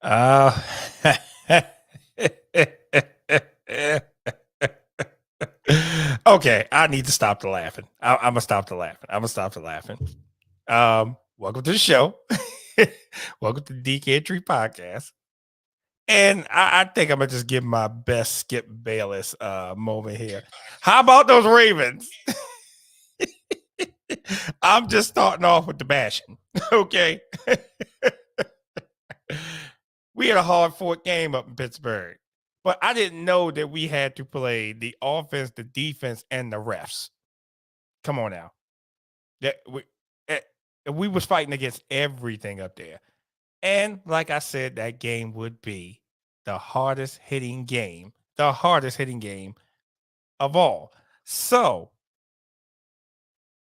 Uh, okay, I need to stop the laughing. I'm gonna stop the laughing. I'm gonna stop the laughing. Welcome to the show. Welcome to the Deke Entry Podcast. And I think I'm gonna just give my best Skip Bayless moment here. How about those Ravens? I'm just starting off with the bashing. Okay. We had a hard fought game up in Pittsburgh, but I didn't know that we had to play the offense, the defense, and the refs. Come on now. That eh, we was fighting against everything up there. And like I said, that game would be the hardest hitting game of all. So,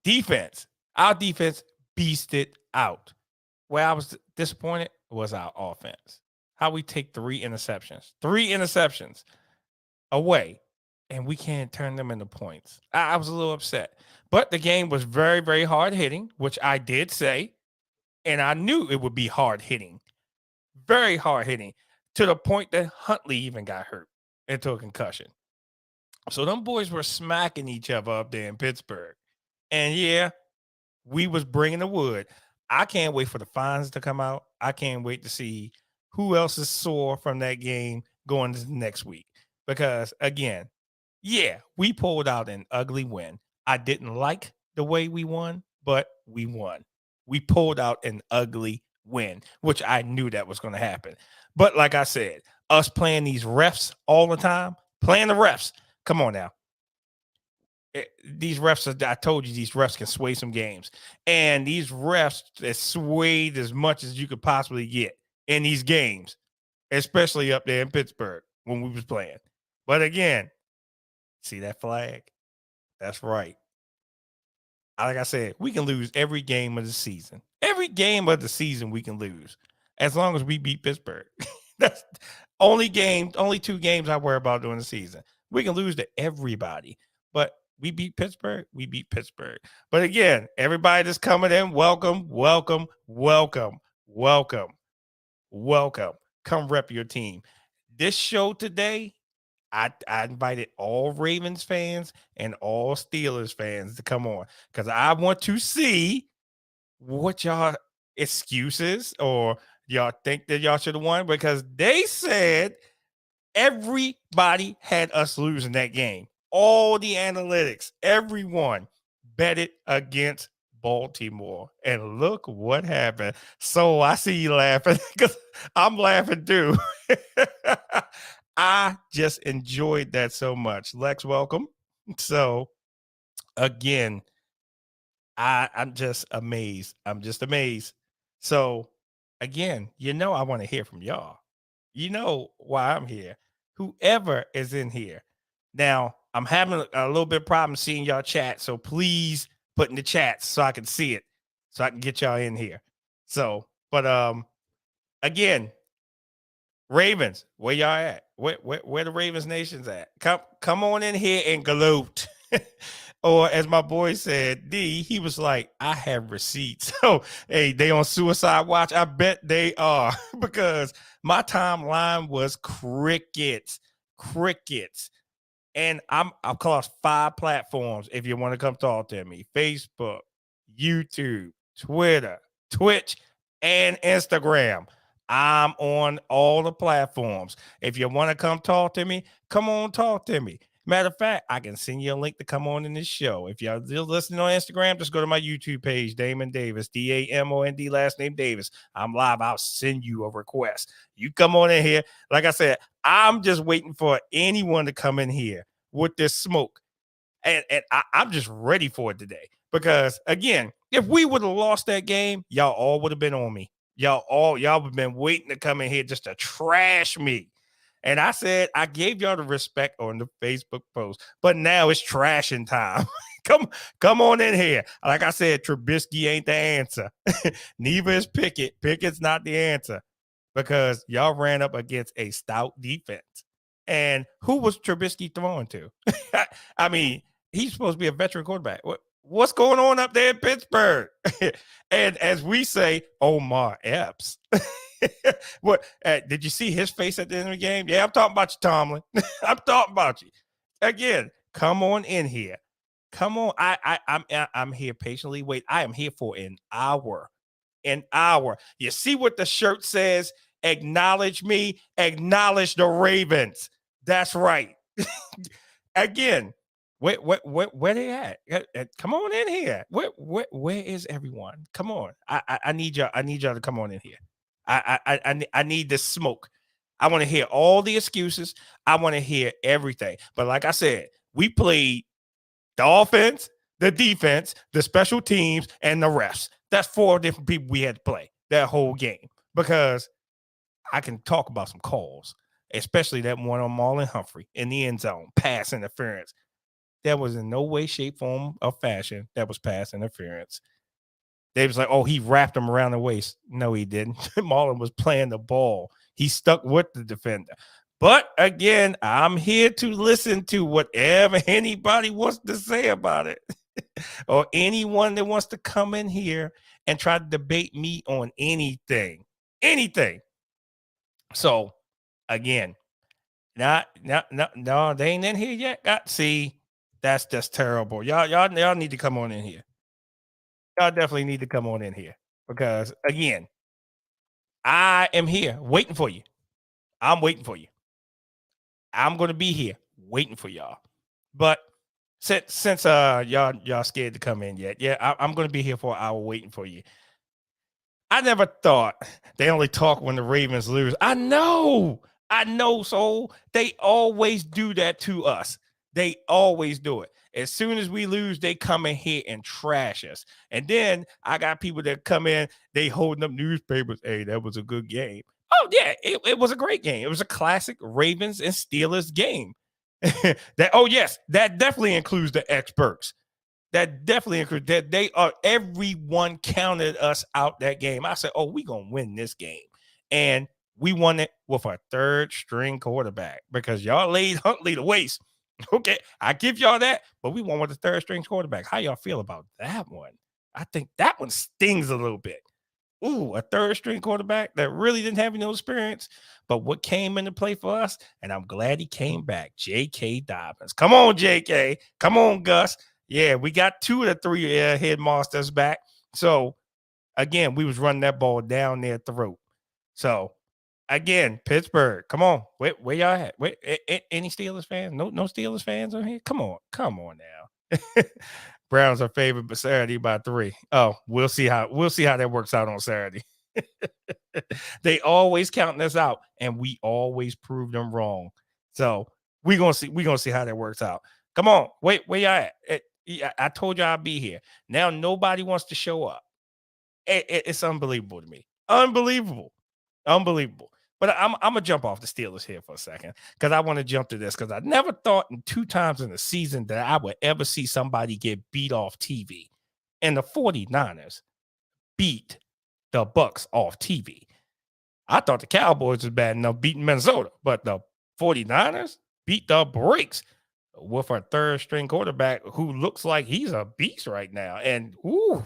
defense, our defense beasted out. Where I was disappointed was our offense. How we take three interceptions away, and we can't turn them into points. I was a little upset. But the game was very, very hard hitting, which I did say. And I knew it would be hard hitting, very hard hitting, to the point that Huntley even got hurt into a concussion. So them boys were smacking each other up there in Pittsburgh. And yeah, we was bringing the wood. I can't wait for the fines to come out. I can't wait to see who else is sore from that game going into next week. Because again, yeah, we pulled out an ugly win. I didn't like the way we won, but we won. We pulled out an ugly win, which I knew that was going to happen. But like I said, us playing these refs all the time, playing the refs. Come on now. These refs, I told you, these refs can sway some games. And these refs that swayed as much as you could possibly get in these games, especially up there in Pittsburgh when we was playing. But again, see that flag? That's right. Like I said, we can lose every game of the season. Every game of the season we can lose as long as we beat Pittsburgh. That's only two games I worry about during the season. We can lose to everybody, but we beat Pittsburgh. We beat Pittsburgh. But again, everybody that's coming in, welcome, welcome, welcome, welcome, welcome. Come rep your team. This show today, I invited all Ravens fans and all Steelers fans to come on because I want to see what y'all excuses or y'all think that y'all should have won because they said everybody had us losing that game. All the analytics, everyone betted against Baltimore. And look what happened. So I see you laughing because I'm laughing too. I just enjoyed that so much. Lex, welcome. So again, I'm just amazed. I'm just amazed. So again, I want to hear from y'all. You know why I'm here. Whoever is in here. Now, I'm having a little bit of problem seeing y'all chat. So please put in the chat so I can see it. So I can get y'all in here. So, but again, Ravens, where y'all at? Where the Ravens Nation's at? Come on in here and gloat. Or as my boy said, D, he was like, I have receipts. So hey, they on suicide watch. I bet they are because my timeline was crickets. And I'm across 5 platforms if you want to come talk to me: Facebook, YouTube, Twitter, Twitch, and Instagram. I'm on all the platforms. If you want to come talk to me, come on, talk to me. Matter of fact, I can send you a link to come on in this show. If you're listening on Instagram, just go to my YouTube page, Damon Davis, DAMOND, last name Davis. I'm live. I'll send you a request. You come on in here. Like I said, I'm just waiting for anyone to come in here with this smoke. And I'm just ready for it today. Because again, if we would have lost that game, y'all all would have been on me. Y'all have been waiting to come in here just to trash me. And I said, I gave y'all the respect on the Facebook post, but now it's trashing time. come on in here. Like I said, Trubisky ain't the answer. Neither is Pickett. Pickett's not the answer because y'all ran up against a stout defense. And who was Trubisky throwing to? I mean, he's supposed to be a veteran quarterback. What's going on up there in Pittsburgh? And as we say, Omar Epps. What did you see his face at the end of the game? Yeah, I'm talking about you, Tomlin. I'm talking about you. Again, come on in here. Come on. I'm here patiently. Wait, I am here for an hour. An hour. You see what the shirt says? Acknowledge me, acknowledge the Ravens. That's right. Again, where they at? Come on in here. Where is everyone? Come on. I need y'all. I need y'all to come on in here. I need this smoke. I want to hear all the excuses. I want to hear everything. But like I said, we played the offense, the defense, the special teams, and the refs. That's 4 different people we had to play that whole game because I can talk about some calls, especially that one on Marlon Humphrey in the end zone, pass interference. That was in no way, shape, form, or fashion that was pass interference. They was like, oh, he wrapped him around the waist. No, he didn't. Marlon was playing the ball. He stuck with the defender. But again, I'm here to listen to whatever anybody wants to say about it, or anyone that wants to come in here and try to debate me on anything. Anything. So again, no, they ain't in here yet. See, that's just terrible. Y'all need to come on in here. Y'all definitely need to come on in here because again, I am here waiting for you. I'm waiting for you. I'm gonna be here waiting for y'all. But since y'all scared to come in yet, yeah, I'm gonna be here for an hour waiting for you. I never thought they only talk when the Ravens lose. I know. So they always do that to us. They always do it. As soon as we lose, they come in here and trash us. And then I got people that come in, they holding up newspapers. Hey, that was a good game. Oh, yeah, it was a great game. It was a classic Ravens and Steelers game. Yes, that definitely includes the experts. That definitely includes that everyone counted us out that game. I said, oh, we gonna win this game. And we won it with a third string quarterback because y'all laid Huntley to waste. Okay, I give y'all that, but we won with the third string quarterback. How y'all feel about that one? I think that one stings a little bit. Ooh, a third string quarterback that really didn't have any experience. But what came into play for us, and I'm glad he came back, J.K. Dobbins. Come on, J.K. Come on, Gus. Yeah, we got 2 of the 3 headmasters back. So, again, we was running that ball down their throat. So, again, Pittsburgh, come on. Where y'all at? Any Steelers fans? No Steelers fans on here? Come on now. Browns are favored but Saturday by 3. Oh, we'll see how that works out on Saturday. They always counting us out, and we always prove them wrong. So we're gonna see how that works out. Come on, wait, where y'all at? I told you I'd be here. Now nobody wants to show up. It's unbelievable to me. Unbelievable. But I'm gonna jump off the Steelers here for a second because I want to jump to this because I never thought in 2 times in the season that I would ever see somebody get beat off TV. And the 49ers beat the Bucks off TV. I thought the Cowboys was bad enough beating Minnesota, but the 49ers beat the brakes with a third string quarterback who looks like he's a beast right now. And ooh,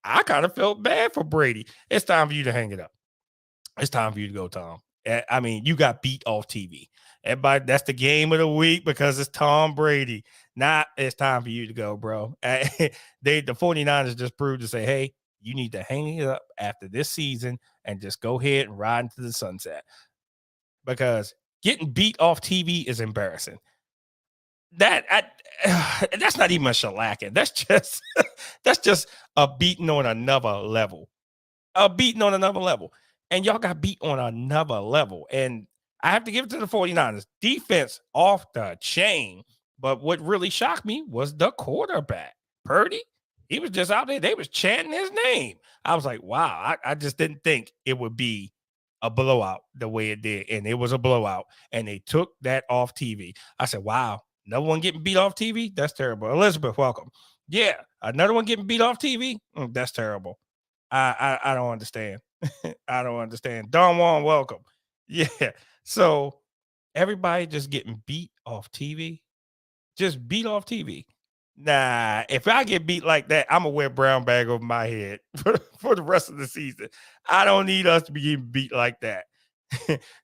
I kind of felt bad for Brady. It's time for you to hang it up. It's time for you to go, Tom. I mean, you got beat off TV. Everybody, that's the game of the week because it's Tom Brady. It's time for you to go, bro. The 49ers just proved to say, hey, you need to hang it up after this season and just go ahead and ride into the sunset. Because getting beat off TV is embarrassing. That's not even a shellacking. That's just a beating on another level. A beating on another level. And y'all got beat on another level. And I have to give it to the 49ers. Defense off the chain. But what really shocked me was the quarterback, Purdy. He was just out there. They was chanting his name. I was like, wow, I just didn't think it would be a blowout the way it did. And it was a blowout. And they took that off TV. I said, wow, no one getting beat off TV? That's terrible. Elizabeth, welcome. Yeah, another one getting beat off TV? That's terrible. I don't understand. I don't understand. Don Juan, welcome. Yeah. So everybody just getting beat off TV. Just beat off TV. Nah, if I get beat like that, I'm gonna wear brown bag over my head for the rest of the season. I don't need us to be getting beat like that.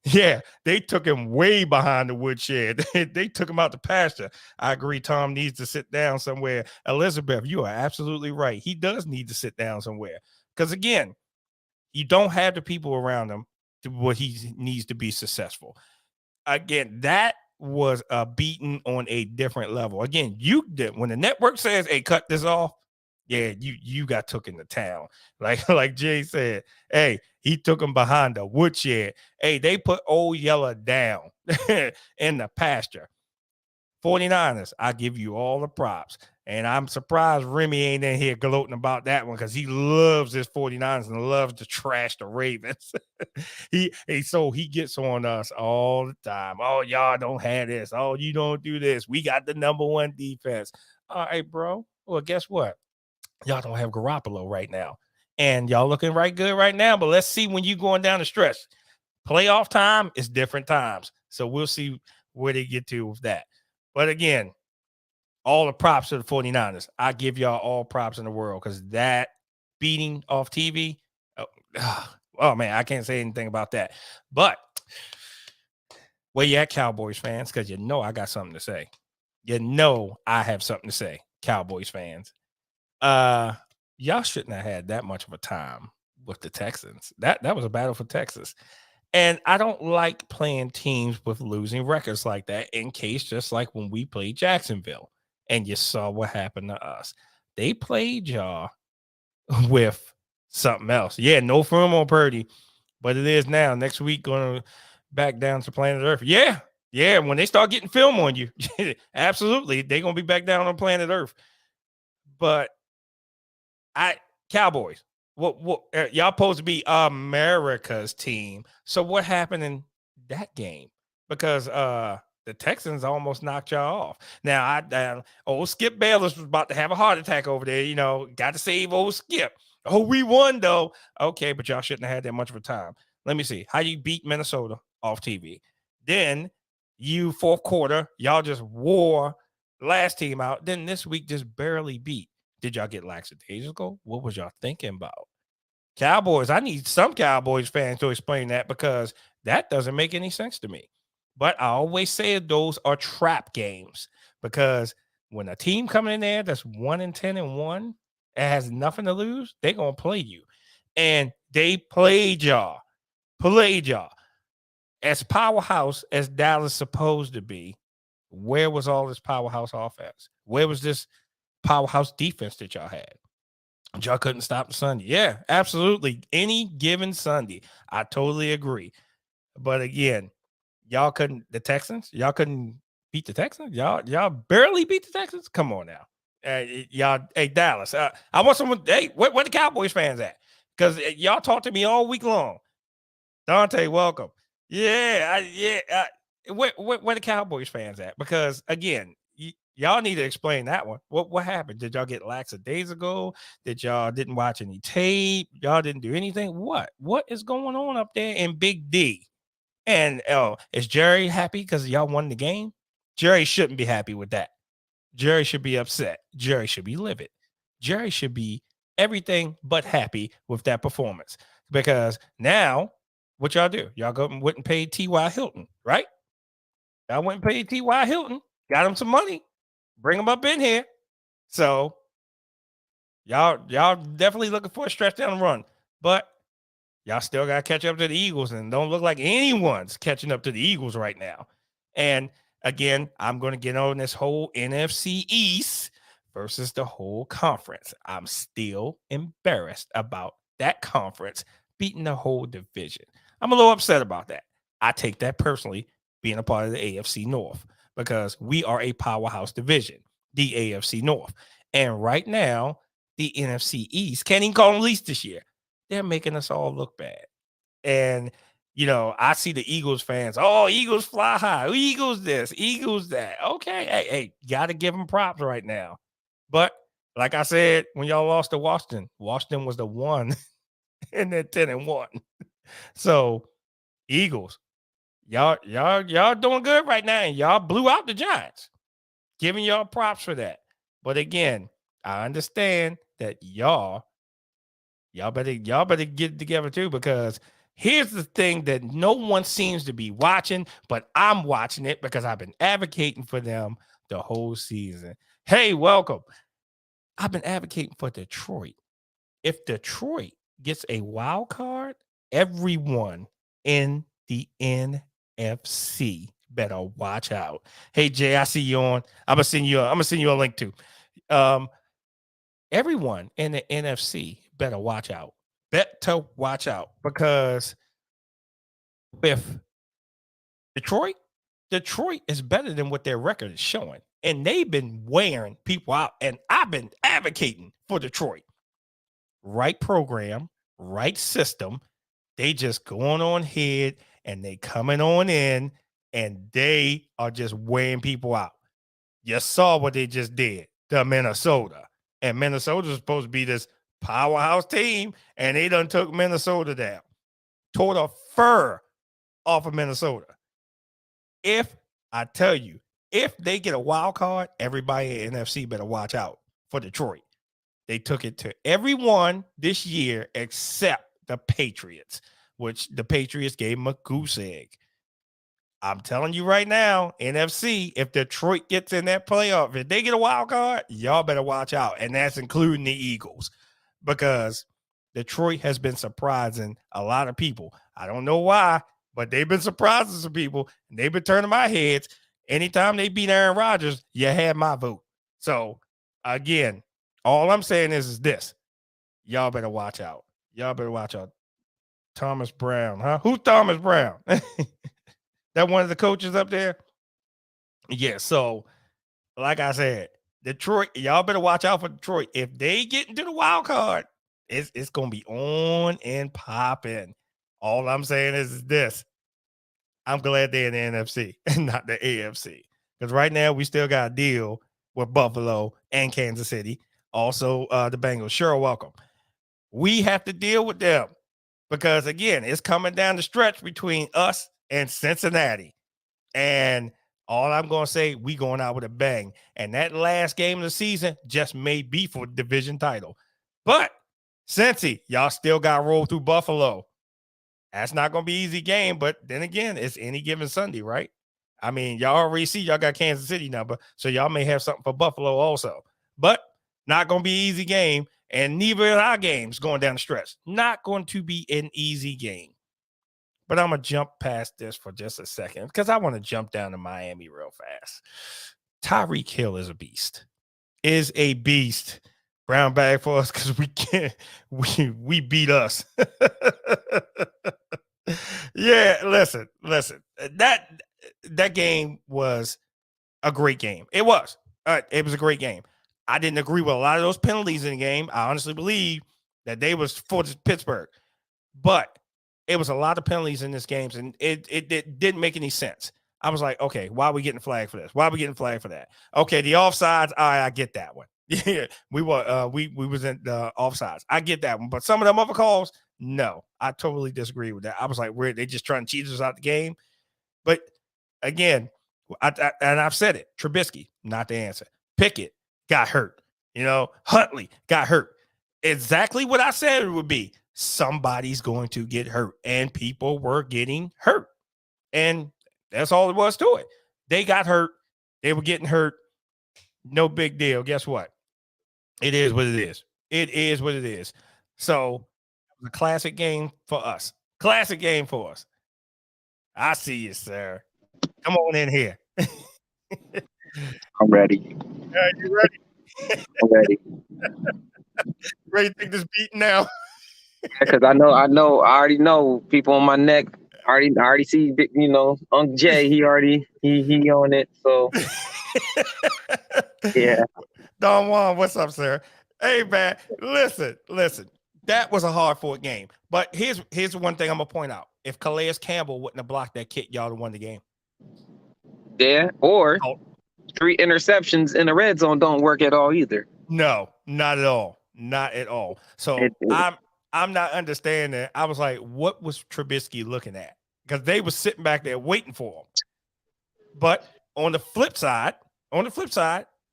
Yeah, they took him way behind the woodshed. They took him out the pasture. I agree. Tom needs to sit down somewhere. Elizabeth, you are absolutely right. He does need to sit down somewhere because again, you don't have the people around him to what he needs to be successful. Again, that was a beating on a different level. Again, you did when the network says, "Hey, cut this off." Yeah, you got took into town. Like Jay said, hey, he took him behind the woodshed. Hey, they put Old Yeller down in the pasture. 49ers, I give you all the props. And I'm surprised Remy ain't in here gloating about that one because he loves his 49ers and loves to trash the Ravens. he gets on us all the time. Oh, y'all don't have this. Oh, you don't do this. We got the number one defense. All right, bro. Well, guess what? Y'all don't have Garoppolo right now. And y'all looking right good right now. But let's see when you going down the stretch. Playoff time is different times. So we'll see where they get to with that. But again, all the props to the 49ers. I give y'all all props in the world because that beating off TV, oh man, I can't say anything about that. But where you at, Cowboys fans? Because you know I got something to say. You know I have something to say, Cowboys fans. Y'all shouldn't have had that much of a time with the Texans. That was a battle for Texas. And I don't like playing teams with losing records like that in case just like when we played Jacksonville and you saw what happened to us. They played y'all with something else. Yeah, no firm on Purdy, but it is now. Next week, going back down to planet Earth. Yeah. Yeah. When they start getting film on you, absolutely. They're going to be back down on planet Earth. But Cowboys, what y'all supposed to be America's team. So what happened in that game? Because the Texans almost knocked y'all off. Now old Skip Bayless was about to have a heart attack over there. You know, got to save old Skip. Oh, we won though. Okay, but y'all shouldn't have had that much of a time. Let me see how you beat Minnesota off TV. Then you fourth quarter, y'all just wore last team out. Then this week just barely beat. Did y'all get lackadaisical? What was y'all thinking about? Cowboys, I need some Cowboys fans to explain that because that doesn't make any sense to me. But I always say those are trap games because when a team coming in there that's 1-10-1 and has nothing to lose, they're gonna play you. And they played y'all. As powerhouse as Dallas supposed to be. Where was all this powerhouse offense? Where was this powerhouse defense that y'all had? Y'all couldn't stop the Sunday. Yeah, absolutely. Any given Sunday. I totally agree. But again, y'all couldn't y'all couldn't beat the Texans. Y'all barely beat the Texans. Come on now. Y'all, hey Dallas. I want someone. Hey, where the Cowboys fans at? Because y'all talked to me all week long. Dante, welcome. Yeah, where the Cowboys fans at? Because again, y'all need to explain that one. What happened? Did y'all get lackadaisical? Did y'all didn't watch any tape? Y'all didn't do anything? What is going on up there in Big D? And is Jerry happy because y'all won the game? Jerry shouldn't be happy with that. Jerry should be upset. Jerry should be livid. Jerry should be everything but happy with that performance because now what y'all do? Y'all go and went and paid T.Y. Hilton, right? Y'all went and paid T.Y. Hilton, got him some money, bring him up in here. So y'all definitely looking for a stretch down the run, but y'all still got to catch up to the Eagles, and don't look like anyone's catching up to the Eagles right now. And again, I'm going to get on this whole NFC East versus the whole conference. I'm still embarrassed about that conference beating the whole division. I'm a little upset about that. I take that personally, being a part of the AFC North, because we are a powerhouse division, the AFC North. And right now, the NFC East can't even call them least this year. They're making us all look bad. And, you know, I see the Eagles fans, oh, Eagles fly high, Eagles this, Eagles that. Okay, hey, got to give them props right now. But like I said, when y'all lost to Washington was the one and then 10-1. So Eagles, y'all doing good right now, and y'all blew out the Giants. Giving y'all props for that. But again, I understand that y'all better get it together too, because here's the thing that no one seems to be watching, but I'm watching it because I've been advocating for them the whole season. Hey, welcome. I've been advocating for Detroit. If Detroit gets a wild card, everyone in the NFC better watch out. Hey Jay, I see you on. I'm gonna send you a link too. Everyone in the NFC better watch out. Better watch out, because with Detroit is better than what their record is showing. And they've been wearing people out. And I've been advocating for Detroit. Right program, right system. They just going on ahead and they coming on in, and they are just wearing people out. You saw what they just did to Minnesota. And Minnesota is supposed to be this powerhouse team, and they done took Minnesota down. Tore the fur off of Minnesota. If I tell you, if they get a wild card, everybody in NFC better watch out for Detroit. They took it to everyone this year except the Patriots, which the Patriots gave them a goose egg. I'm telling you right now, NFC, if Detroit gets in that playoff, if they get a wild card, y'all better watch out. And that's including the Eagles, because Detroit has been surprising a lot of people. I don't know why, but they've been surprising some people, and they've been turning my heads. Anytime they beat Aaron Rodgers, you had my vote. So, again, all I'm saying is this. Y'all better watch out. Y'all better watch out. Thomas Brown, huh? Who's Thomas Brown? That one of the coaches up there? Yeah, so like I said, Detroit, y'all better watch out for Detroit. If they get into the wild card, it's gonna be on and popping. All I'm saying is this. I'm glad they're in the NFC and not the AFC. Because right now we still got a deal with Buffalo and Kansas City. Also, the Bengals. Sure, welcome. We have to deal with them because, again, it's coming down the stretch between us and Cincinnati. And all I'm going to say, we going out with a bang. And that last game of the season just may be for division title. But Cincy, y'all still got to roll through Buffalo. That's not going to be an easy game. But then again, it's any given Sunday, right? I mean, y'all already see y'all got Kansas City number. So y'all may have something for Buffalo also. But not going to be an easy game. And neither of our games going down the stretch. Not going to be an easy game. But I'm going to jump past this for just a second because I want to jump down to Miami real fast. Tyreek Hill is a beast. Is a beast. Brown bag for us because we can't. We beat us. Yeah, listen. That game was a great game. It was. It was a great game. I didn't agree with a lot of those penalties in the game. I honestly believe that they was for Pittsburgh, but it was a lot of penalties in this game, and it didn't make any sense. I was like, okay, why are we getting flagged for this? Why are we getting flagged for that? Okay, the offsides, I get that one. Yeah, we was in the offsides. I get that one, but some of them other calls, no, I totally disagree with that. I was like, they just trying to cheat us out the game. But again, and I've said it, Trubisky, not the answer. Pickett got hurt. Huntley got hurt. Exactly what I said it would be. Somebody's going to get hurt, and people were getting hurt. And that's all it was to it. They got hurt. They were getting hurt. No big deal. Guess what? It is what it is. It is what it is. So it was a classic game for us. Classic game for us. I see you, sir. Come on in here. I'm ready. You ready? I'm ready. Ready to take this beating now? Because I already know people on my neck. I already see, Uncle Jay. He on it. So yeah. Don Juan, what's up, sir? Hey, man, listen. That was a hard-fought game. But here's one thing I'm gonna point out: if Calais Campbell wouldn't have blocked that kick, y'all would have won the game. Yeah, or 3 interceptions in the red zone don't work at all either. No, not at all. Not at all. So I'm not understanding. I was like, what was Trubisky looking at? Because they were sitting back there waiting for him. But on the flip side,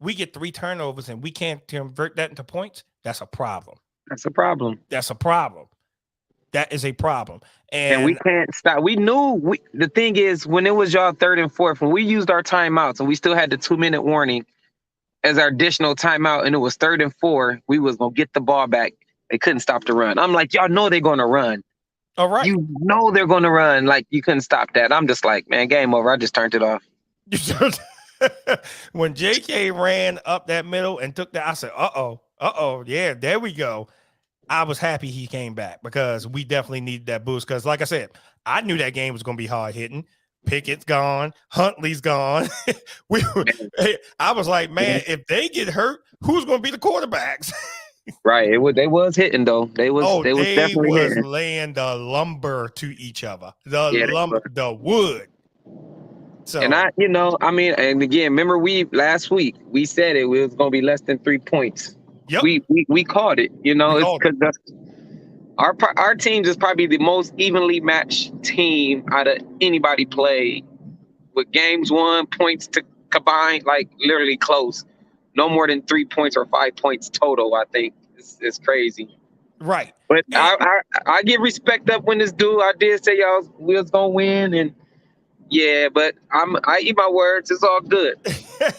we get 3 turnovers and we can't convert that into points, that's a problem. That's a problem. That's a problem. That is a problem. And we can't stop. We knew the thing is, when it was y'all 3rd and 4th, when we used our timeouts and we still had the 2-minute warning as our additional timeout, and it was 3rd and 4, we was gonna get the ball back. They couldn't stop the run. I'm like, y'all know they're gonna run. All right. You know they're gonna run. Like, you couldn't stop that. I'm just like, man, game over. I just turned it off. When JK ran up that middle and took that, I said, uh-oh, yeah, there we go. I was happy he came back because we definitely needed that boost. Because, like I said, I knew that game was going to be hard hitting. Pickett's gone, Huntley's gone. I was like, man, if they get hurt, who's going to be the quarterbacks? Right. They was hitting though. They was definitely hitting. Laying the lumber to each other. The wood. So, and and again, remember last week we said it was going to be less than 3 points. Yep. We called it. It's because our team is probably the most evenly matched team out of anybody played, with games won, points to combine, like literally close. No more than 3 points or 5 points total. I think it's crazy. Right. But I give respect up when this dude. I did say we was gonna win, and yeah, but I eat my words. It's all good.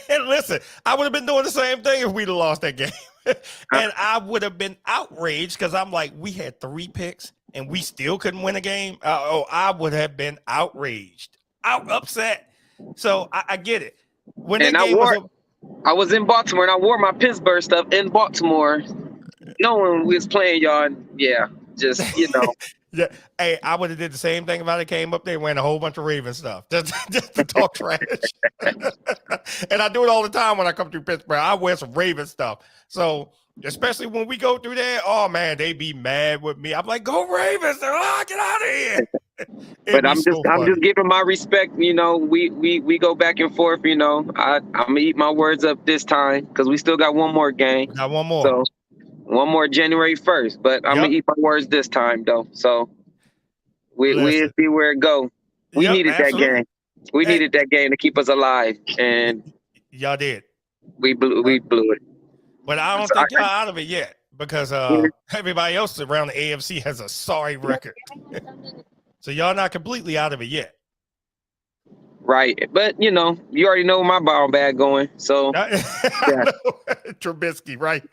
And listen, I would have been doing the same thing if we'd have lost that game. And I would have been outraged because I'm like, we had 3 picks and we still couldn't win a game. I would have been outraged, upset. So I get it. I was in Baltimore and I wore my Pittsburgh stuff in Baltimore, knowing we was playing y'all. And yeah, just Yeah, hey, I would have did the same thing if I came up there wearing a whole bunch of Raven stuff, just to talk trash. And I do it all the time when I come through Pittsburgh. I wear some Raven stuff. So especially when we go through there, oh man, they be mad with me. I'm like, go Ravens! They're get out of here. But I'm just giving my respect. We go back and forth. I'm gonna eat my words up this time because we still got one more game. We got one more. So, one more January 1st, but I'm gonna eat my words this time though. So we'll see where it go. We needed that game. We needed that game to keep us alive, and y'all did. We blew it. But I don't think y'all out of it yet because everybody else around the AFC has a sorry record. So y'all not completely out of it yet. Right, but you already know my ball bag going. So yeah. Trubisky, right?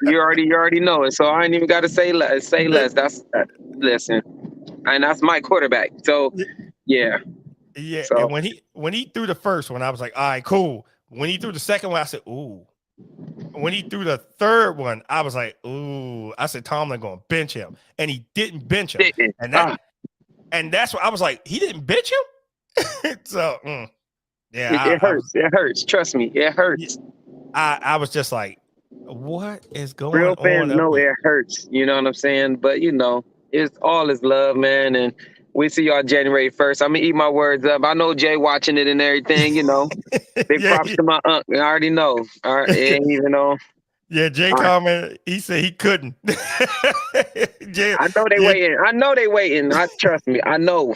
you already know it. So I ain't even got to say less. Listen, and that's my quarterback. So yeah. Yeah. So, and when he threw the first one, I was like, all right, cool. When he threw the second one, I said, ooh. When he threw the third one, I was like, ooh. I said, Tomlin gonna bench him, and he didn't bench him, and that's what I was like. He didn't bench him. So yeah, it hurts. It hurts. Trust me, it hurts. I was just like, what is going on? Real fans know it hurts. You know what I'm saying? But it's all is love, man. And we see y'all January 1st. I'm gonna eat my words up. I know Jay watching it and everything. Big props to my uncle. I already know. Ain't even know. Yeah, Jay commented. He said he couldn't. Jay, I know they waiting. Trust me. I know.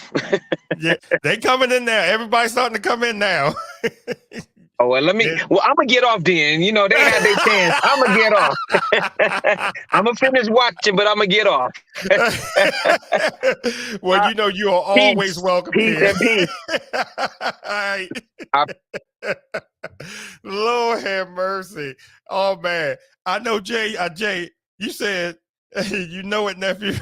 Yeah, they coming in now. Everybody's starting to come in now. Oh, well, I'm gonna get off then. They had their chance. I'm gonna get off. I'm gonna finish watching, but I'm gonna get off. Well, you are always welcome here. Peace. Lord have mercy. Oh man, I know Jay. Jay, you said you know it, nephew.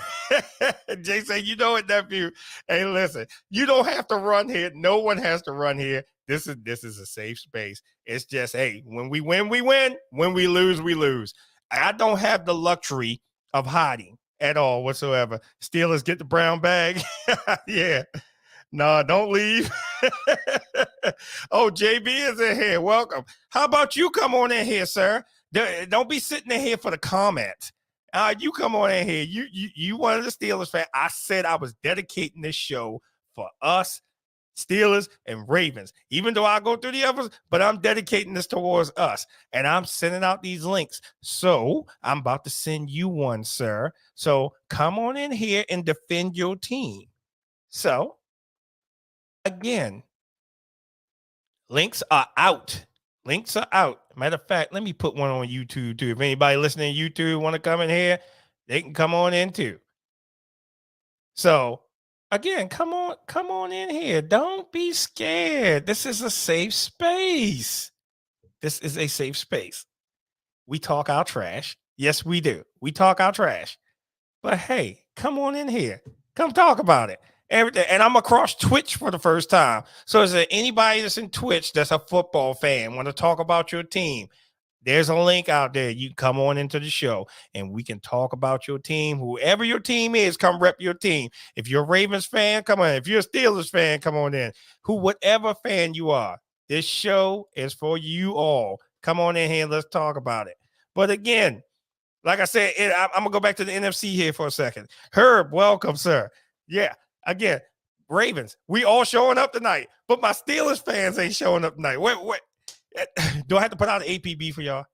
Jay said, you know it, nephew. Hey, listen, you don't have to run here. No one has to run here. This is a safe space. It's just, hey, when we win, we win. When we lose, we lose. I don't have the luxury of hiding at all whatsoever. Steelers get the brown bag. Yeah. No, don't leave. Oh, JB is in here. Welcome. How about you come on in here, sir? Don't be sitting in here for the comments. You come on in here. You one of the Steelers fan. I said I was dedicating this show for us, Steelers and Ravens, even though I go through the others, but I'm dedicating this towards us, and I'm sending out these links. So I'm about to send you one, sir. So come on in here and defend your team. So again, links are out. Matter of fact, let me put one on YouTube too. If anybody listening to YouTube want to come in here, they can come on in too. So again, come on in here. Don't be scared. This is a safe space. This is a safe space. We talk our trash. Yes, we do. We talk our trash. But hey, come on in here. Come talk about it. Everything. And I'm across Twitch for the first time. So is there anybody that's in Twitch that's a football fan, want to talk about your team? There's a link out there. You can come on into the show and we can talk about your team. Whoever your team is, come rep your team. If you're a Ravens fan, come on. If you're a Steelers fan, come on in. Whatever fan you are, this show is for you all. Come on in here. Let's talk about it. But again, like I said, I'm going to go back to the NFC here for a second. Herb, welcome, sir. Yeah. Again, Ravens, we all showing up tonight, but my Steelers fans ain't showing up tonight. Wait. Do I have to put out an APB for y'all?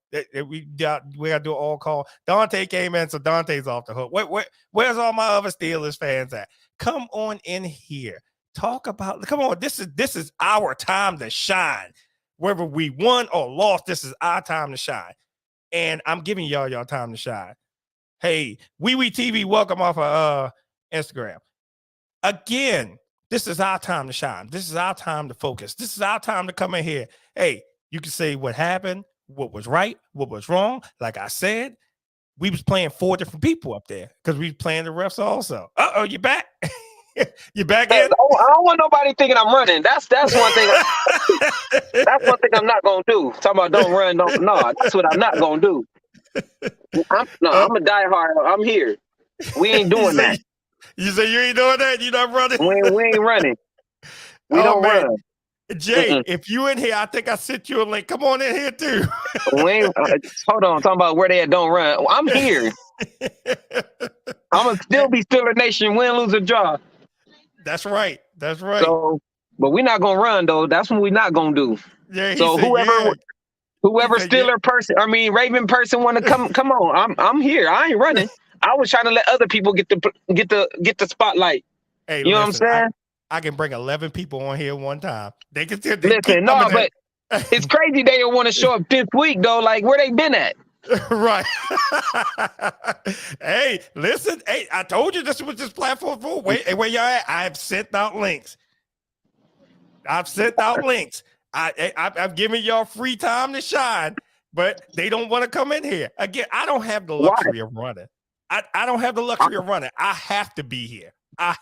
We got to do an all call. Dante came in, so Dante's off the hook. Where's all my other Steelers fans at? Come on in here. Talk about. Come on, this is our time to shine. Whether we won or lost, this is our time to shine, and I'm giving y'all time to shine. Hey, Wee TV, welcome off of Instagram. Again, this is our time to shine. This is our time to focus. This is our time to come in here. Hey, you can say what happened, what was right, what was wrong. Like I said, we was playing 4 different people up there because we was playing the refs also. Uh-oh, you back? You back in? I don't want nobody thinking I'm running. That's one thing. That's one thing I'm not gonna do. Talking about don't run, no. That's what I'm not gonna do. I'm a diehard. I'm here. We ain't doing that. You say you ain't doing that? You not running? We ain't running. We don't run. Jay, if you in here, I think I sent you a link. Come on in here too. Hold on. Talking about where they at, don't run. I'm here. I'm going to still be Steeler Nation, win, lose, or draw. That's right. So, but we're not going to run, though. That's what we're not going to do. Yeah, so whoever Steeler person, Raven person want to come on. I'm here. I ain't running. I was trying to let other people get the spotlight. Hey, you know what I'm saying? I can bring 11 people on here one time. They can still listen. No, but it's crazy they don't want to show up this week though. Like where they been at? Right. Hey, listen. Hey, I told you this was this platform for. Where y'all at? I've sent out links. I've given y'all free time to shine, but they don't want to come in here. Again, I don't have the luxury of running. I don't have the luxury of running. I have to be here. I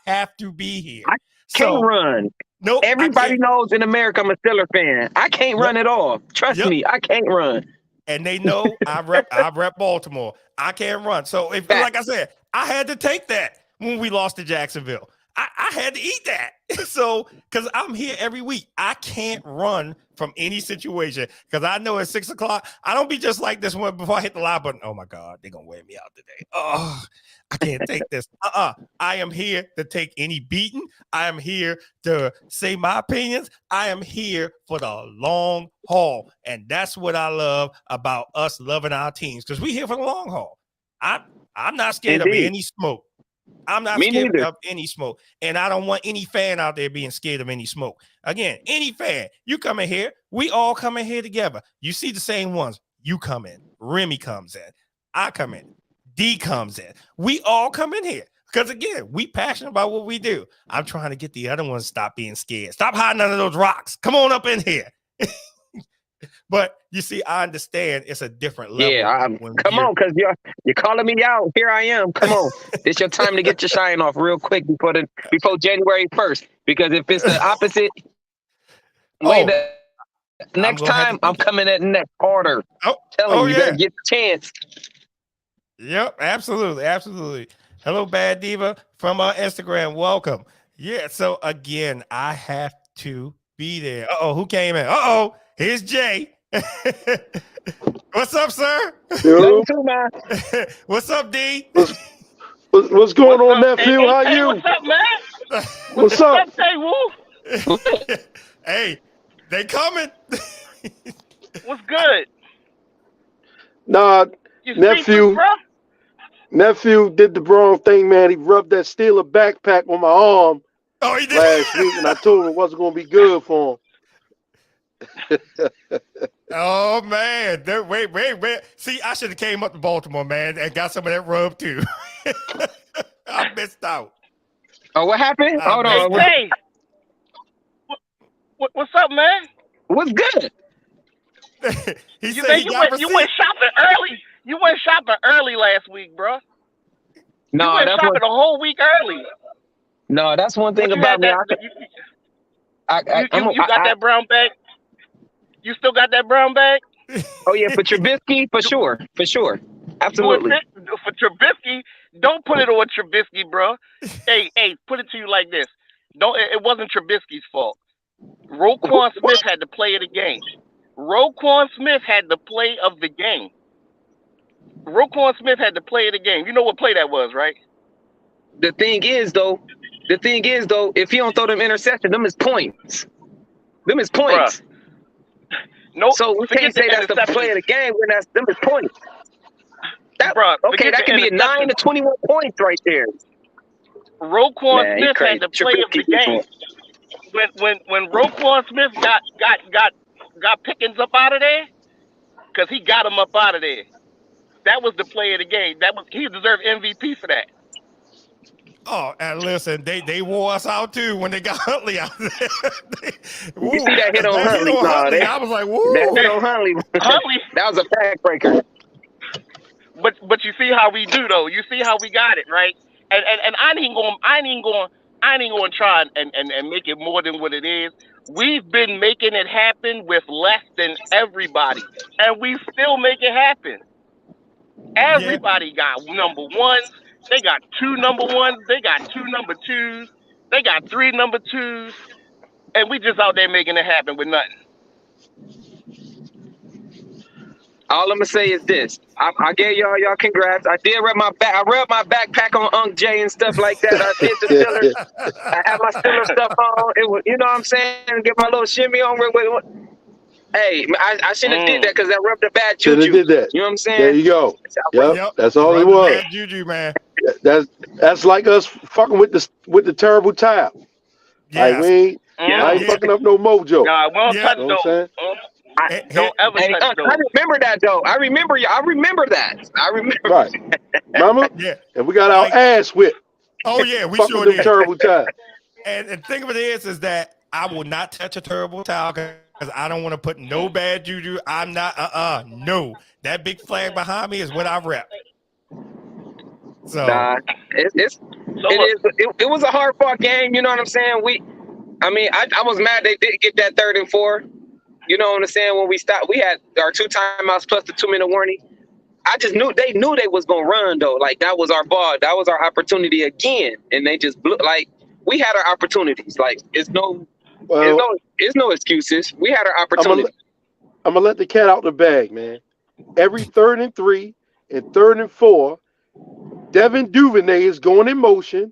can't run. No, everybody knows in America I'm a Steeler fan. I can't run at all. Trust me, I can't run. And they know I rep Baltimore. I can't run. So like I said, I had to take that when we lost to Jacksonville. I had to eat that. So, because I'm here every week, I can't run from any situation because I know at 6 o'clock, I don't be just like this one before I hit the live button. Oh my God, they're going to wear me out today. Oh, I can't take this. I am here to take any beating. I am here to say my opinions. I am here for the long haul. And that's what I love about us loving our teams because we're here for the long haul. I'm not scared of any smoke. I'm not scared of any smoke. And I don't want any fan out there being scared of any smoke. Again, any fan, you come in here, we all come in here together. You see the same ones. You come in. Remy comes in. I come in. D comes in. We all come in here. Because again, we passionate about what we do. I'm trying to get the other ones to stop being scared. Stop hiding under those rocks. Come on up in here. But you see, I understand it's a different level. Yeah, come on, because you're calling me out. Here I am. Come on. It's your time to get your shine off real quick before January 1st. Because if it's the opposite next time, I'm coming at next order. Telling you better get the chance. Yep, absolutely. Hello, Bad Diva from Instagram. Welcome. Yeah, so again, I have to be there. Who came in? Here's Jay. What's up, sir? What's up, D? What's going on, nephew? How you? What's up, man? What's up? Woo? Hey, they coming. What's good? Nah, nephew did the wrong thing, man. He rubbed that Steeler backpack on my arm he did? last week, and I told him it wasn't going to be good for him. Oh man, wait. See, I should have came up to Baltimore, man, and got some of that rub too. I missed out. Oh, what happened? Hold Hey, on. Tay, what's up, man? What's good? He You, said man, he you got went receipts. shopping early. You went shopping early last week, bro. You No, went that's shopping one. a whole week early. No, that's one thing But you about had me. that. You got I, that brown bag. You still got that brown bag? oh yeah, for Trubisky, for sure, absolutely. For Trubisky, don't put it on Trubisky, bro. Hey, put it to you like this. Don't. It wasn't Trubisky's fault. Roquan Smith had the play of the game. Roquan Smith had the play of the game. Roquan Smith had the play of the game. You know what play that was, right? The thing is though, if he don't throw them interceptions, them is points. Bruh. No, So we can't say that's the play of the game when them is points. Bruh, Okay, that could be a 9 to 21 points right there. Roquan Smith had the play of the game. When Roquan Smith got Pickens up out of there, because he got him up out of there. That was the play of the game. He deserved MVP for that. Oh, and listen, they wore us out too when they got Huntley out there. You see that hit on Huntley? I was like, woo. That hit on Huntley. Huntley. That was a backbreaker. But you see how we do though. You see how we got it, right? And I ain't going to try and make it more than what it is. We've been making it happen with less than everybody, and we still make it happen. Everybody got number ones. They got 2 number ones. They got 2 number twos. They got 3 number twos, and we just out there making it happen with nothing. All I'm gonna say is this: I gave y'all congrats. I did rub my back. I rubbed my backpack on Unc Jay and stuff like that. I did the Steelers. I had my Steelers stuff on. It was, you know what I'm saying? Get my little shimmy on. Hey, I shouldn't have did that because I rubbed the bad juju. Should have did that. You know what I'm saying? There you go. Yep. That's all it Rubbing was. bad juju, man. That's like us fucking with the terrible tap. Like we ain't fucking up no mojo. Nah, we don't touch You know what I'm those. Don't ever touch those. I remember that though. I remember that. I remember. Right. Remember? Yeah. And we got our ass whipped. Oh yeah, we fucking sure with them did. terrible tap. And the thing of it is that I will not touch a terrible towel because I don't want to put no bad juju. I'm not. No. That big flag behind me is what I rep. So it was a hard fought game. You know what I'm saying? I was mad they didn't get that 3rd and 4. You know what I'm saying? When we stopped, we had our 2 timeouts plus the 2-minute warning. I just knew they was gonna run though. Like that was our ball. That was our opportunity again, and they just blew. Like we had our opportunities. Like it's no excuses. We had our opportunity. I'm gonna let the cat out the bag, man. Every 3rd and 3 and 3rd and 4, Devin Duvernay is going in motion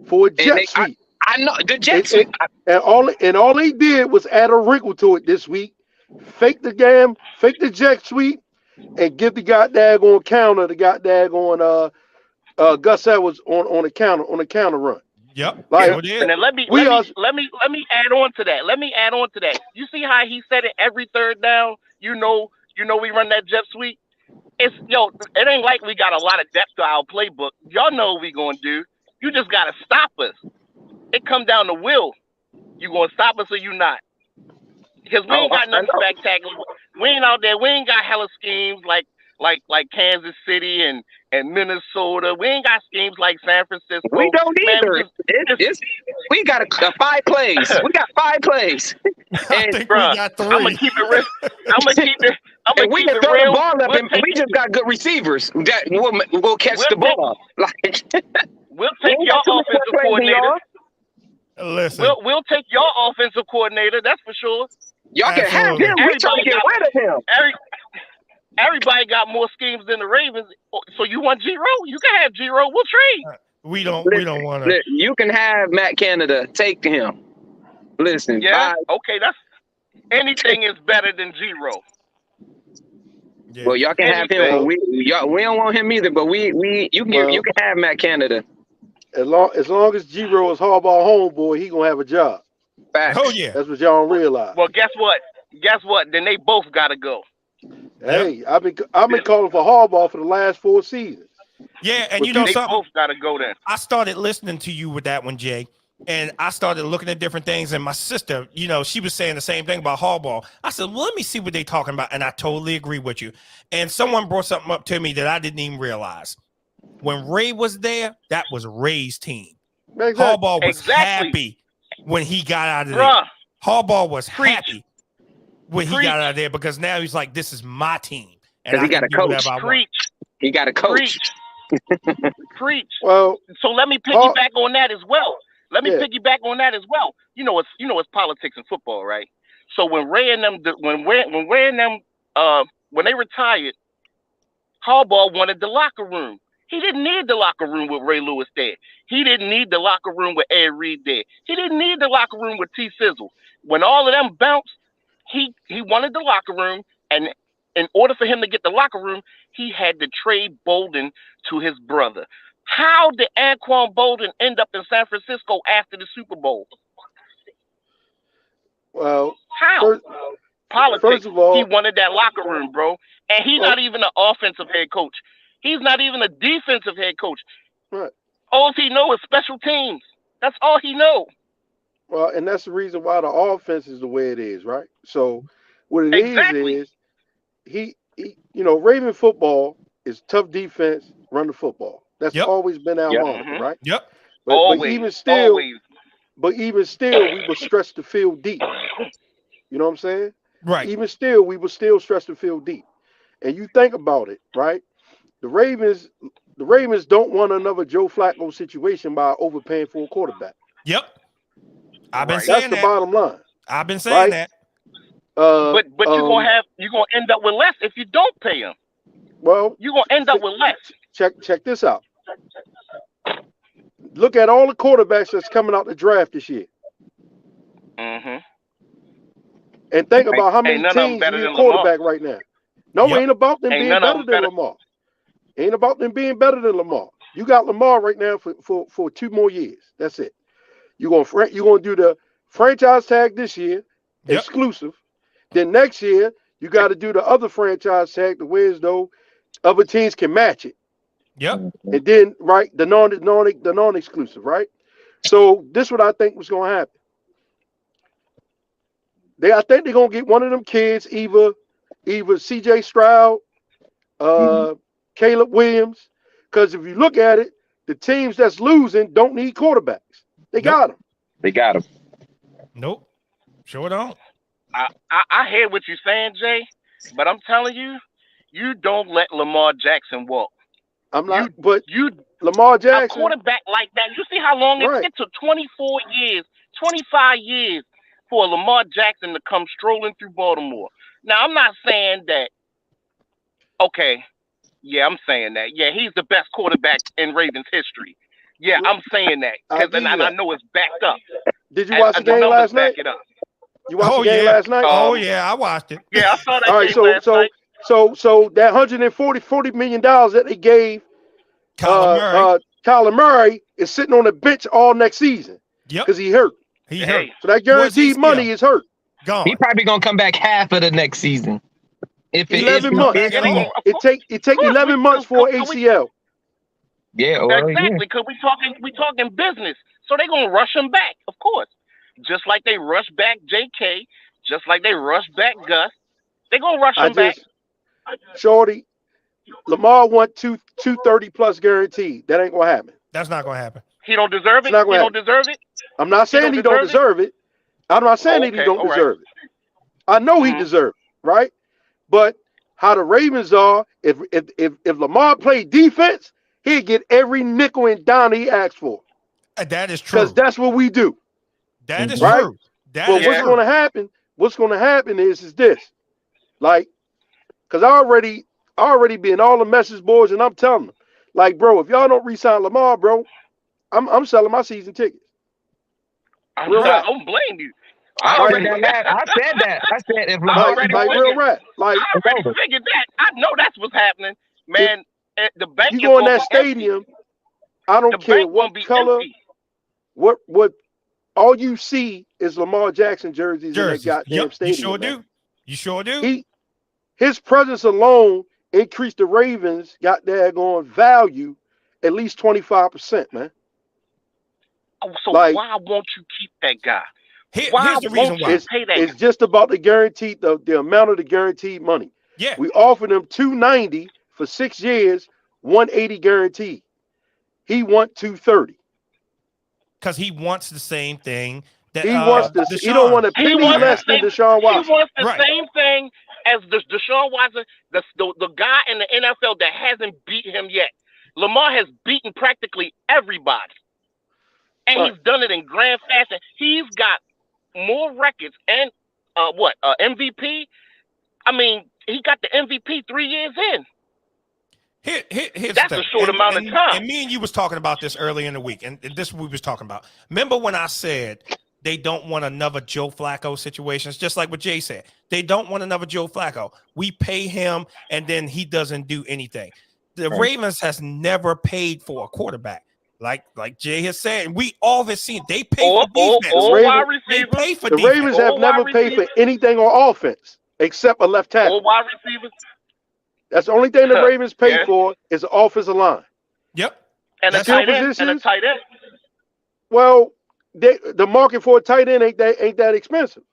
for a jet sweep. I know the jet sweep. And all they did was add a wrinkle to it this week. Fake the jet sweep, and give the goddamn counter, the goddamn Gus Edwards on the counter run. Yep. Like, and then let me add on to that. You see how he said it every 3rd down? You know we run that jet sweep. It ain't like we got a lot of depth to our playbook. Y'all know what we gonna do. You just gotta stop us. It come down to will. You gonna stop us or you not? Because we ain't got nothing spectacular. We ain't out there. We ain't got hella schemes like Kansas City and Minnesota. We ain't got schemes like San Francisco. We don't either. We got 5 plays. We got 5 plays. I think we got 3. I'm gonna keep it real. I'm gonna keep it. And we can throw the ball up, and we just got good receivers that will catch the ball. We'll take your offensive coordinator. Listen, we'll take your offensive coordinator. That's for sure. Y'all can have him. We trying to get rid of him. Everybody got more schemes than the Ravens. So you want G-Ro? You can have G-Ro. We'll trade. We don't want to. You can have Matt Canada. Take him. Listen. Yeah. Okay. That's anything is better than G-Ro. Yeah. Well, y'all can have him. We don't want him either. But you can have Matt Canada. As long as G-Ro is Harbaugh homeboy, he gonna have a job. Facts. Oh yeah. That's what y'all don't realize. Well, guess what? guess what? Then they both gotta go. Hey, I've been calling for Harbaugh for the last 4 seasons. Yeah, and But you know They something? both gotta go then. I started listening to you with that one, Jay, and I started looking at different things. And my sister, she was saying the same thing about Harbaugh. I said, well, let me see what they're talking about. And I totally agree with you. And someone brought something up to me that I didn't even realize. When Ray was there, that was Ray's team. Exactly. Harbaugh was happy when he got out of there. Harbaugh was happy when he got out of there because now he's like, this is my team. Because he got a coach. He got a coach. Preach. Well, so let me piggyback on that as well. Piggyback on that as well. It's politics in football, right? So when Ray and them, when they retired, Harbaugh wanted the locker room. He didn't need the locker room with Ray Lewis there. He didn't need the locker room with Ed Reed there. He didn't need the locker room with T. Sizzle. When all of them bounced, he wanted the locker room, and in order for him to get the locker room, he had to trade Bolden to his brother. How did Anquan Bolden end up in San Francisco after the Super Bowl? Well, how? Politics. First of all, he wanted that locker room, bro. And he's not even an offensive head coach. He's not even a defensive head coach. Right. All he knows is special teams. That's all he knows. Well, and that's the reason why the offense is the way it is, right? So what it is he Raven football is tough defense, run the football. That's always been our motto, right? Yep. But even still, we will stretch the field deep. You know what I'm saying? Right. Even still, we will still stretch the field deep. And you think about it, right? The Ravens don't want another Joe Flacco situation by overpaying for a quarterback. Yep. I've been saying that. That's the bottom line. I've been saying that. But you're gonna end up with less if you don't pay him. Well, you're gonna end up with less. Check this out. Look at all the quarterbacks that's coming out the draft this year. Mm-hmm. And think about how many teams need a quarterback right now. No, it ain't about them being better than Lamar. Ain't about them being better than Lamar. You got Lamar right now for 2 more years. That's it. You're gonna do the franchise tag this year, exclusive. Then next year you got to do the other franchise tag, the way as though other teams can match it. Yep. And then the non-exclusive, right? So this is what I think was gonna happen. I think they're gonna get one of them kids, either CJ Stroud, Caleb Williams, because if you look at it, the teams that's losing don't need quarterbacks. They got them. They got them. Nope. Sure don't. I hear what you're saying, Jay, but I'm telling you, you don't let Lamar Jackson walk. I'm not, Lamar Jackson, a quarterback like that. You see how long it took 24 years, 25 years for Lamar Jackson to come strolling through Baltimore. Now, I'm not saying that. Okay, yeah, I'm saying that. Yeah, he's the best quarterback in Ravens history. Yeah, I'm saying that because I know it's backed up. Did you watch the game last night? You watched the game last night? Oh yeah, I watched it. Yeah, I saw that. All right, so that $140 million that they gave Kyler Murray is sitting on the bench all next season. Yep, because he hurt. He hurt. So that guaranteed money is hurt. Gone. He probably gonna come back half of the next season. If 11 months. It take 11 months for ACL. Yeah, exactly. Because we talking business, so they're gonna rush him back, of course. Just like they rush back J.K., just like they rush back Gus, they're gonna rush him back. Shorty, Lamar want 230 plus guaranteed. That ain't gonna happen. That's not gonna happen. He don't deserve it. He don't deserve it. I'm not saying he don't deserve it. I'm not saying that he don't deserve it. I know he deserves it, right? But how the Ravens are, if Lamar played defense, he'd get every nickel and dime he asked for. That is true. Because that's what we do. That is true. But what's gonna happen? What's gonna happen is this. Like, because I already be in all the message boards and I'm telling them, like, bro, if y'all don't re-sign Lamar, bro, I'm selling my season tickets. I don't blame you. I said that. I said if Lamar real rap. Like, I already figured that. I know that's what's happening, man. The bank. You go in that stadium. I don't care what color. Empty. What all you see is Lamar Jackson jerseys in that goddamn stadium. You sure do. You sure do. His presence alone increased the Ravens got daggone value at least 25%, man. So why won't you keep that guy? Here's the reason why. It's just about the guaranteed the amount of the guaranteed money. Yeah. We offered him $290 for 6 years, $180 guaranteed. He want $230. Because he wants the same thing that he wants this. Deshaun. He don't want a penny less than Deshaun Watson. He wants the same thing as Deshaun Watson, the guy in the NFL that hasn't beat him yet. Lamar has beaten practically everybody. And he's done it in grand fashion. He's got more records and MVP. I mean, he got the MVP 3 years in. Here's That's a short amount of time. And me and you was talking about this earlier in the week, and this is what we was talking about. Remember when I said they don't want another Joe Flacco situation? It's just like what Jay said. They don't want another Joe Flacco. We pay him, and then he doesn't do anything. The Ravens has never paid for a quarterback. Like Jay has said, and we all have seen they pay for defense. They pay for defense. The Ravens have never paid for anything on offense except a left tackle. Wide receivers. That's the only thing the Ravens pay for is the offensive line. Yep. And a tight end. Well, the market for a tight end ain't that expensive.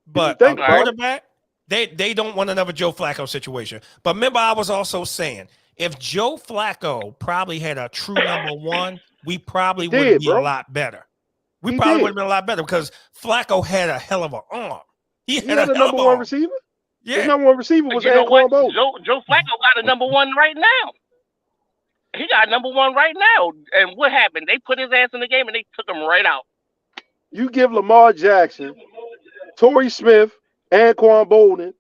But a quarterback, they don't want another Joe Flacco situation. But remember, I was also saying, if Joe Flacco probably had a true number one, we probably would be a lot better. We probably would have been a lot better because Flacco had a hell of an arm. He had a number one receiver. Yeah. His number one receiver was Anquan Boldin. Joe Flacco got a number one right now. He got number one right now. And what happened? They put his ass in the game and they took him right out. You give Lamar Jackson, Torrey Smith, Anquan Boldin,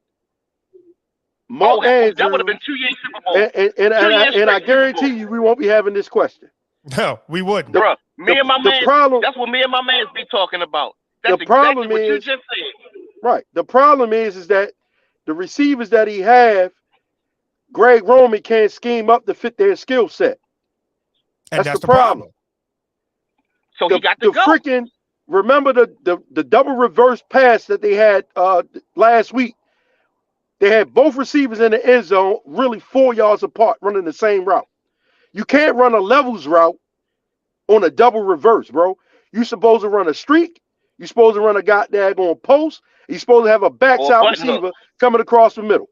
Mark Andrews. That would have been 2 years Super Bowl. And I guarantee you we won't be having this question. No, we wouldn't. Bro, that's what me and my man be talking about. That's the problem exactly what you is, just said. Right. The problem is that the receivers that he have, Greg Roman can't scheme up to fit their skill set. And that's the problem. So he got to go. Remember the double reverse pass that they had last week? They had both receivers in the end zone, really 4 yards apart, running the same route. You can't run a levels route on a double reverse, bro. You're supposed to run a streak. You're supposed to run a goddamn post. You're supposed to have a backside receiver coming across the middle.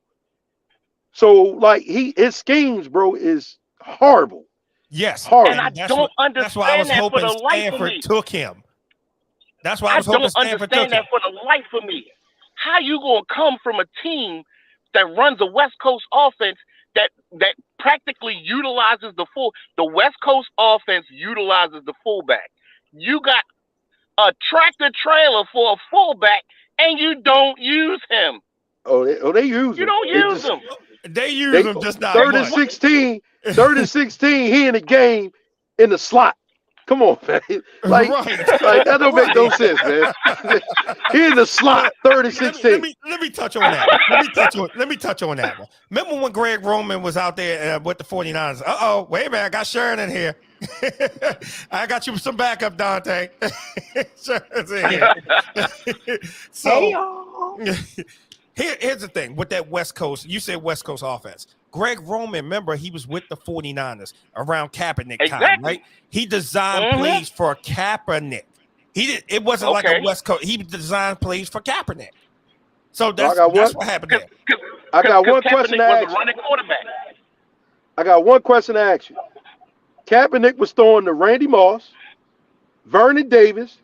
So, like, his schemes, bro, is horrible. Yes. Horrible. And I don't understand that's why I was hoping for the life Stanford of me. took him. That's why I was hoping Stanford took him. I don't understand that for the life of me. How you going to come from a team that runs a West Coast offense that practically utilizes the West Coast offense utilizes the fullback. You got a tractor trailer for a fullback and you don't use him. Oh, they use him. You don't use him. They use him just not. 3rd and 16, 3rd and 16, he in the game in the slot. Come on, man. Like that don't make no sense, man. He in the slot, 3rd and 16. Let me touch on that. Let me touch on that one. Remember when Greg Roman was out there with the 49ers? Wait a minute, I got Sharon in here. I got you some backup, Dante. Sharon's in here. So here's the thing with that West Coast. You said West Coast offense. Greg Roman, remember, he was with the 49ers around Kaepernick time, right? He designed plays for Kaepernick. It wasn't like a West Coast. He designed plays for Kaepernick. So that's what happened there. I got one question to ask you. I got one question to ask you. Kaepernick was throwing to Randy Moss, Vernon Davis,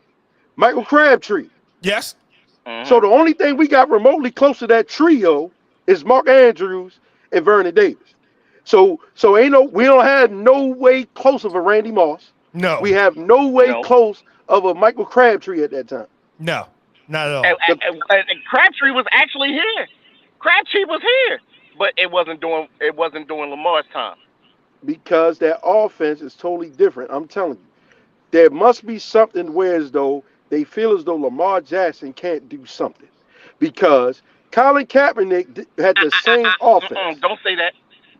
Michael Crabtree. Yes. So the only thing we got remotely close to that trio is Mark Andrews and Vernon Davis. So we don't have no way close of a Randy Moss. No. We have no way close of a Michael Crabtree at that time. No, not at all. And Crabtree was actually here. Crabtree was here, but it wasn't during Lamar's time. Because that offense is totally different. I'm telling you. There must be something where as though they feel as though Lamar Jackson can't do something. Because Colin Kaepernick had the same offense. Don't say that.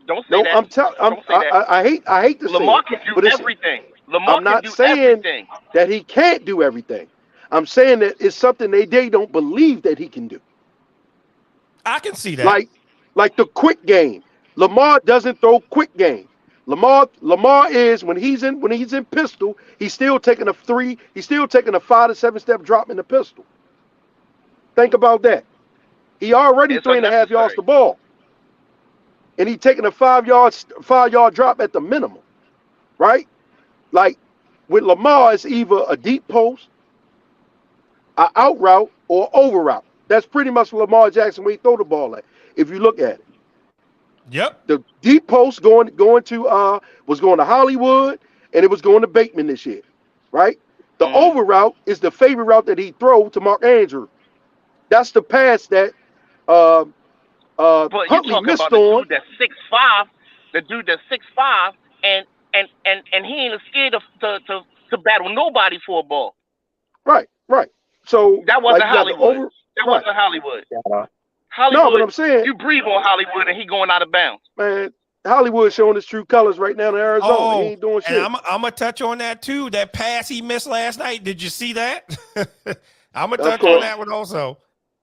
Don't say that. I hate to say it. Lamar can do everything. Lamar I'm not can do saying everything. that he can't do everything. I'm saying that it's something they don't believe that he can do. I can see that. Like the quick game. Lamar doesn't throw quick game. Lamar is when he's in pistol, he's still taking a 5 to 7 step drop in the pistol. Think about that. He already 3.5 yards the ball. And he's taking a 5 yard drop at the minimum. Right? Like with Lamar, it's either a deep post, an out route, or over route. That's pretty much Lamar Jackson where he throw the ball at. If you look at it. Yep. The deep post was going to Hollywood, and it was going to Bateman this year, right? The over route is the favorite route that he throw to Mark Andrews. That's the pass that but Huntley missed about on. The dude that's 6'5", and he ain't scared to battle nobody for a ball. Right. So that wasn't like, Hollywood. That wasn't Hollywood. Hollywood. No, but I'm saying you breathe on Hollywood and he going out of bounds. Man, Hollywood showing his true colors right now in Arizona. He ain't doing shit. And I'm gonna touch on that too. That pass he missed last night. Did you see that? I'm gonna touch on that one also.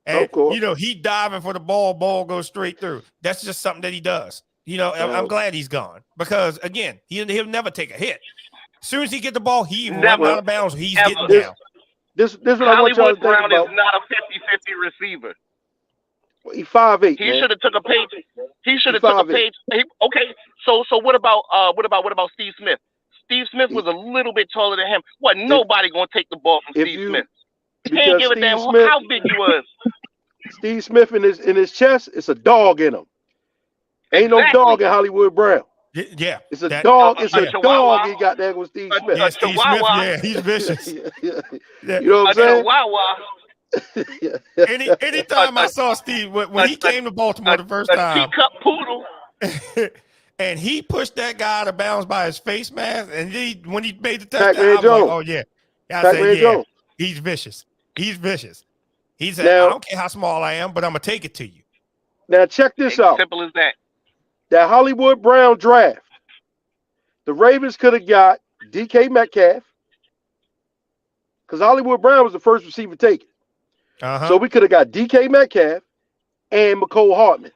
And he diving for the ball goes straight through. That's just something that he does. I'm glad he's gone because again, he'll never take a hit. As soon as he get the ball, he runs out of bounds. He's getting down. This what I want y'all to think Brown about. is not a 50-50 receiver. He's 5'8". He should have took a page. He should have took a page. Okay, so what about Steve Smith? Steve Smith was a little bit taller than him. Nobody gonna take the ball from Steve Smith. He ain't give a damn how big he was. Steve Smith in his chest, it's a dog in him. Ain't no dog in Hollywood Brown. Yeah, it's a dog. It's a dog. He got there with Steve Smith. Yeah, Steve Smith. Yeah, he's vicious. You know what I'm saying? Anytime I saw Steve when he came to Baltimore the first time, teacup poodle, and he pushed that guy out of bounds by his face mask, and when he made the touchdown, I was like, "Oh yeah," I said, "Yeah, he's vicious. He's vicious." He said, "I don't care how small I am, but I'm gonna take it to you." Now check this out. Simple as that. That Hollywood Brown draft, the Ravens could have got DK Metcalf because Hollywood Brown was the first receiver taken. So we could have got DK Metcalf and McCole Hardman.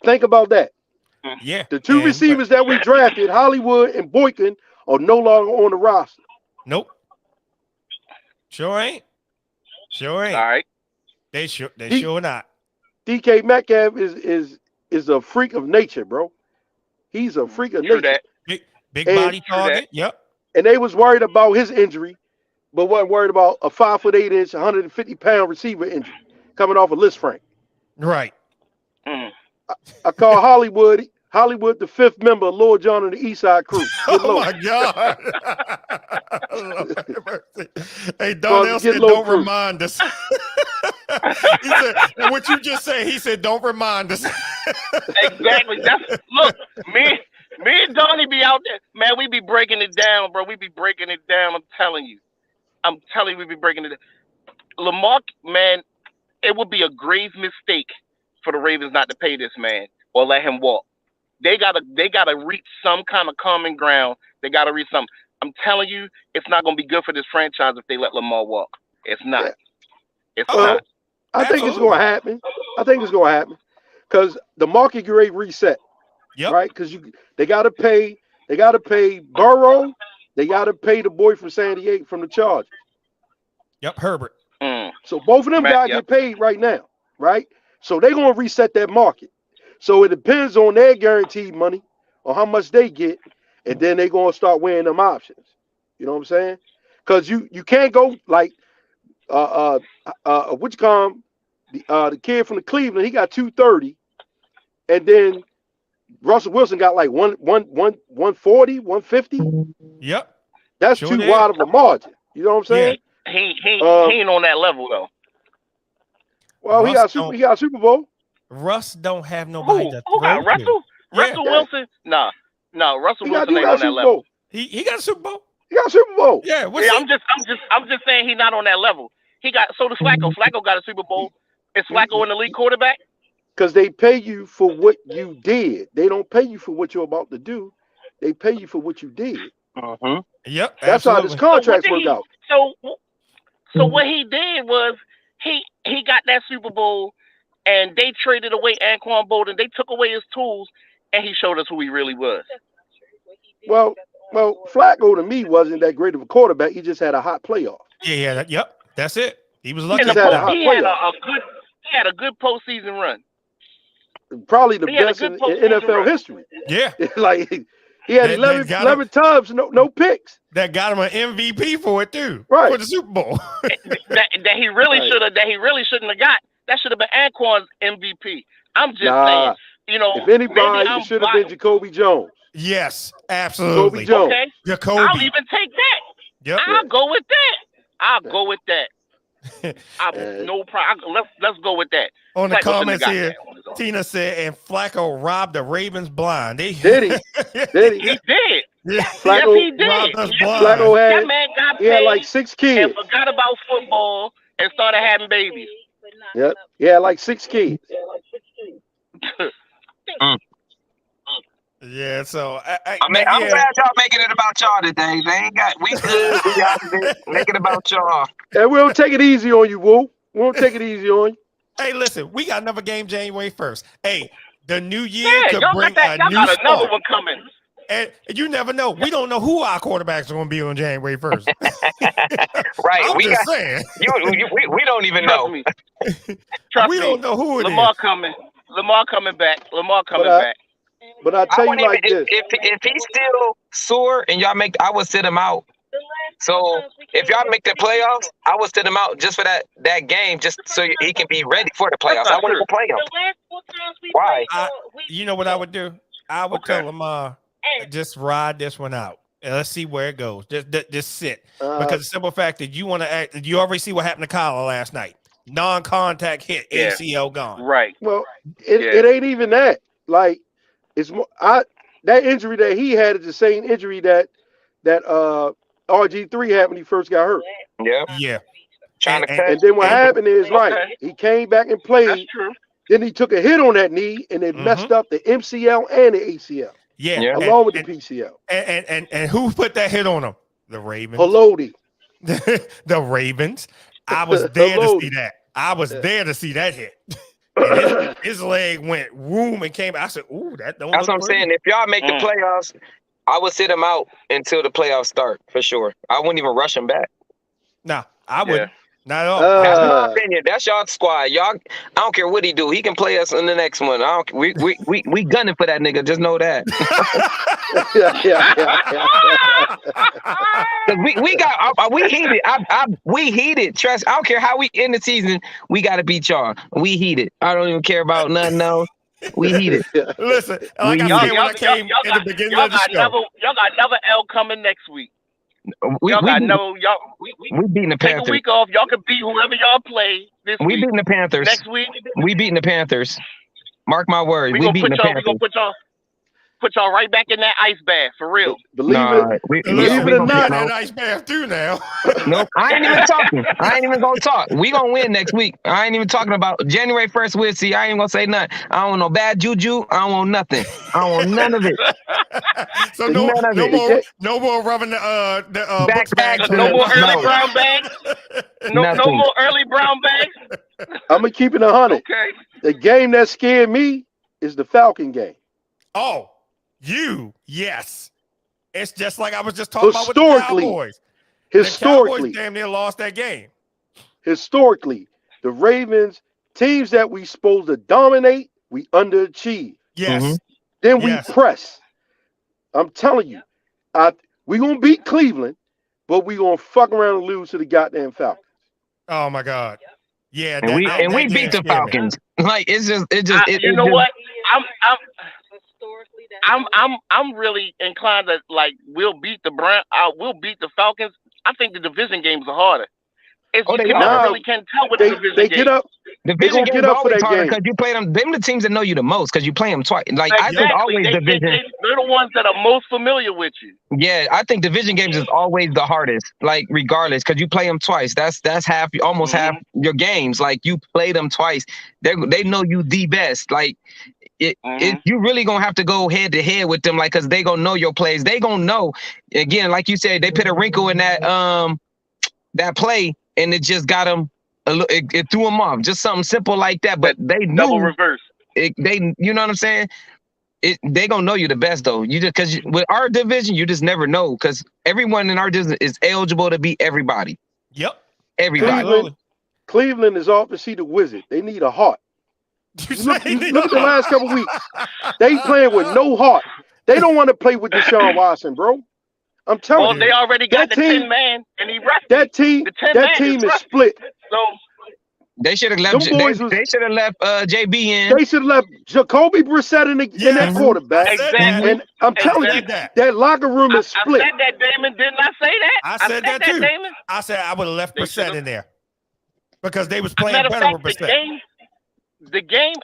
Think about that. Yeah. The two receivers that we drafted, Hollywood and Boykin, are no longer on the roster. Nope. Sure ain't. All right. They sure not. DK Metcalf is a freak of nature, bro. He's a freak of nature. That. Big body target. Yep. And they was worried about his injury, but wasn't worried about a 5'8", 150-pound receiver injury coming off of Liz Frank. Right. I call Hollywood the fifth member of Lord John and the East Side Crew. Oh my God. Hey, Donnell said, don't remind us. He said, and what you just said, he said, don't remind us. Exactly. Look, me and Donnie be out there. Man, we be breaking it down, bro. We be breaking it down. I'm telling you, we be breaking it down. Lamar, man, it would be a grave mistake for the Ravens not to pay this man or let him walk. They gotta reach some kind of common ground. They gotta reach something. I'm telling you, it's not gonna be good for this franchise if they let Lamar walk. It's not. Yeah. It's not. I think it's gonna happen. Because the market grade reset. Yep. Right? Because they gotta pay Burrow, they gotta pay the boy from San Diego from the Chargers. Yep, Herbert. So both of them guys get paid right now, right? So they're gonna reset that market. So it depends on their guaranteed money or how much they get, and then they're gonna start weighing them options. You know what I'm saying? Because you can't go like the kid from the Cleveland, he got 230, and then Russell Wilson got like 140, 150. Yep. That's too wide of a margin. You know what I'm saying? Yeah. He ain't on that level though. Well, he got Super Bowl. Russ don't have nobody to throw to. Russell Wilson? No, Russell Wilson ain't on that level. He got a Super Bowl. He got a Super Bowl. Yeah, I'm just saying he's not on that level. He got so does Flacco. Flacco got a Super Bowl. Is Flacco an elite quarterback? Because they pay you for what you did. They don't pay you for what you're about to do. They pay you for what you did. Yep. That's how this contract worked out. So what he did was he got that Super Bowl, and they traded away Anquan Bolden. They took away his tools, and he showed us who he really was. Well, Flacco to me wasn't that great of a quarterback. He just had a hot playoff. Yeah. Yep. That's it. He was lucky. He had a hot He had a good postseason run. Probably the He had a best good in postseason NFL run. history. Yeah. Like he had That 11 tubs, no picks. That got him an MVP for it too. Right. For the Super Bowl. that he really Right. should have. That he really shouldn't have got. That should have been Anquan's MVP. I'm just Nah. saying. If anybody, it should have been Jacoby Jones. Yes, absolutely. Jacoby Jones. Okay, Jacoby. I'll even take that. Yep. I'll go with that. I'll go with that. Yeah. No problem. Let's go with that. On the Flacco shouldn't have comments got here, that on his own. Tina said, and Flacco robbed the Ravens blind. Did he? Did he? He did. Yeah. Flacco- Yes, he did. robbed us Yes, blind. Flacco that had man got he had paid like 6 and kids. forgot about football and started having babies. Yep. He had like 6 kids. Yeah, so I'm glad y'all making it about y'all today. They ain't got we good. We got to make it about y'all. And we don't take it easy on you, Woo. We won't take it easy on you. Hey, listen, we got another game January 1st. Hey, the new year Yeah, could y'all bring got that. a Y'all new got another start. one coming. And you never know. We don't know who our quarterbacks are going to be on January 1st. Right. I'm We just got saying. we don't even Trust know. me. Trust We me. don't know who it Lamar is. coming. Lamar coming back. Lamar coming But, back. But I I tell you wouldn't like even this. if he's still sore and y'all I would sit him out. So if y'all make the playoffs, I would sit him out just for that game, just so he can be ready for the playoffs. I wouldn't even play him. Why? You know what I would do? I would tell Lamar, just ride this one out. And let's see where it goes. Just sit. Because the simple fact that you want to act, you already see what happened to Kyler last night. Non-contact hit, Yeah. ACL gone. Right. Well, it ain't even that. Like it's more, that injury that he had is the same injury that RG3 had when he first got hurt. Yeah. Yeah. Trying to And- catch. And then what happened is Okay. right. He came back and played. That's true. Then he took a hit on that knee and it messed up the MCL and the ACL Yeah. Yeah. along with the PCL. And who put that hit on him? The Ravens. Haloti. The Ravens. I was there to Haloti. see that. I was there to see that hit. And his leg went whoom and came. I said, "Ooh, that don't." That's look what I'm pretty." saying. If y'all make the playoffs, I would sit him out until the playoffs start for sure. I wouldn't even rush him back. No, I Yeah. wouldn't. Not at all. That's my opinion. That's y'all squad. Y'all, I don't care what he do. He can play us in the next one. I don't. We gunning for that nigga. Just know that. Cause we heated. We heated. Trust. I don't care how we end the season. We got to beat y'all. We heated. I don't even care about nothing else. We heated. Listen, like I said when I came in the beginning of the show. Y'all got another L coming next week. We beating the take a Panthers. week off. Y'all can beat whoever y'all play this We week. beating the Panthers. Next week, We beating the Panthers. Mark my words. We beating the we Panthers. gonna put y'all right back in that ice bath for real. Believe it. Listen, it we or gonna not, get that ice bath too now. Nope. I ain't even talking. I ain't even gonna talk. We gonna win next week. I ain't even talking about January 1st. We'll see. I ain't gonna say nothing. I don't want no bad juju. I don't want nothing. I don't want none of it. So None of it. no more rubbing the books Backpack. bags. No more No. early brown bags. No Nothing. more early brown bags. I'm gonna keep it 100. Okay. The game that scared me is the Falcon game. Oh, yes. It's just like I was just talking about with the Historically. Cowboys. The Historically, Cowboys damn near lost that game. the Ravens, teams that we supposed to dominate, we underachieve. Yes. Mhm. Then we Yes. press. I'm telling you, we gonna beat Cleveland, but we gonna fuck around and lose to the goddamn Falcons. Oh my God. Yeah. And we that beat game the scared me. Falcons. Like it's just You know what? I'm really inclined to like we'll beat the we'll beat the Falcons. I think the division games are harder. It's Oh, they people are. really can't tell with They the division they games. get up. division gonna games get up for always that harder game. because you play them. Them the teams that know you the most because you play them twice. Like I think Exactly. always division. They're the ones that are most familiar with you. Yeah, I think division games is always the hardest. Like regardless, because you play them twice. That's half, almost half your games. Like you play them twice. They know you the best. Like. You really gonna have to go head to head with them, like, cause they gonna know your plays. They gonna know. Again, like you said, they put a wrinkle in that that play, and it just got them it threw them off. Just something simple like that. But they Double knew reverse. they, you know what I'm saying? They gonna know you the best though. You just because with our division, you just never know because everyone in our division is eligible to beat everybody. Yep. Everybody. Cleveland is off to see the Wizard. They need a heart. Look at the last couple weeks. They playing with no heart. They don't want to play with Deshaun Watson, bro. I'm telling you. They already got the 10-man, and he rested. That team is split. So they should have left. They should have left JB in. They should have left Jacoby Brissett in that quarterback. Exactly. And I'm telling you, that locker room is split. I said that, Damon. Didn't I say that? I said that too. Damon. I said I would have left Brissett in there because they was playing better with Brissett. The game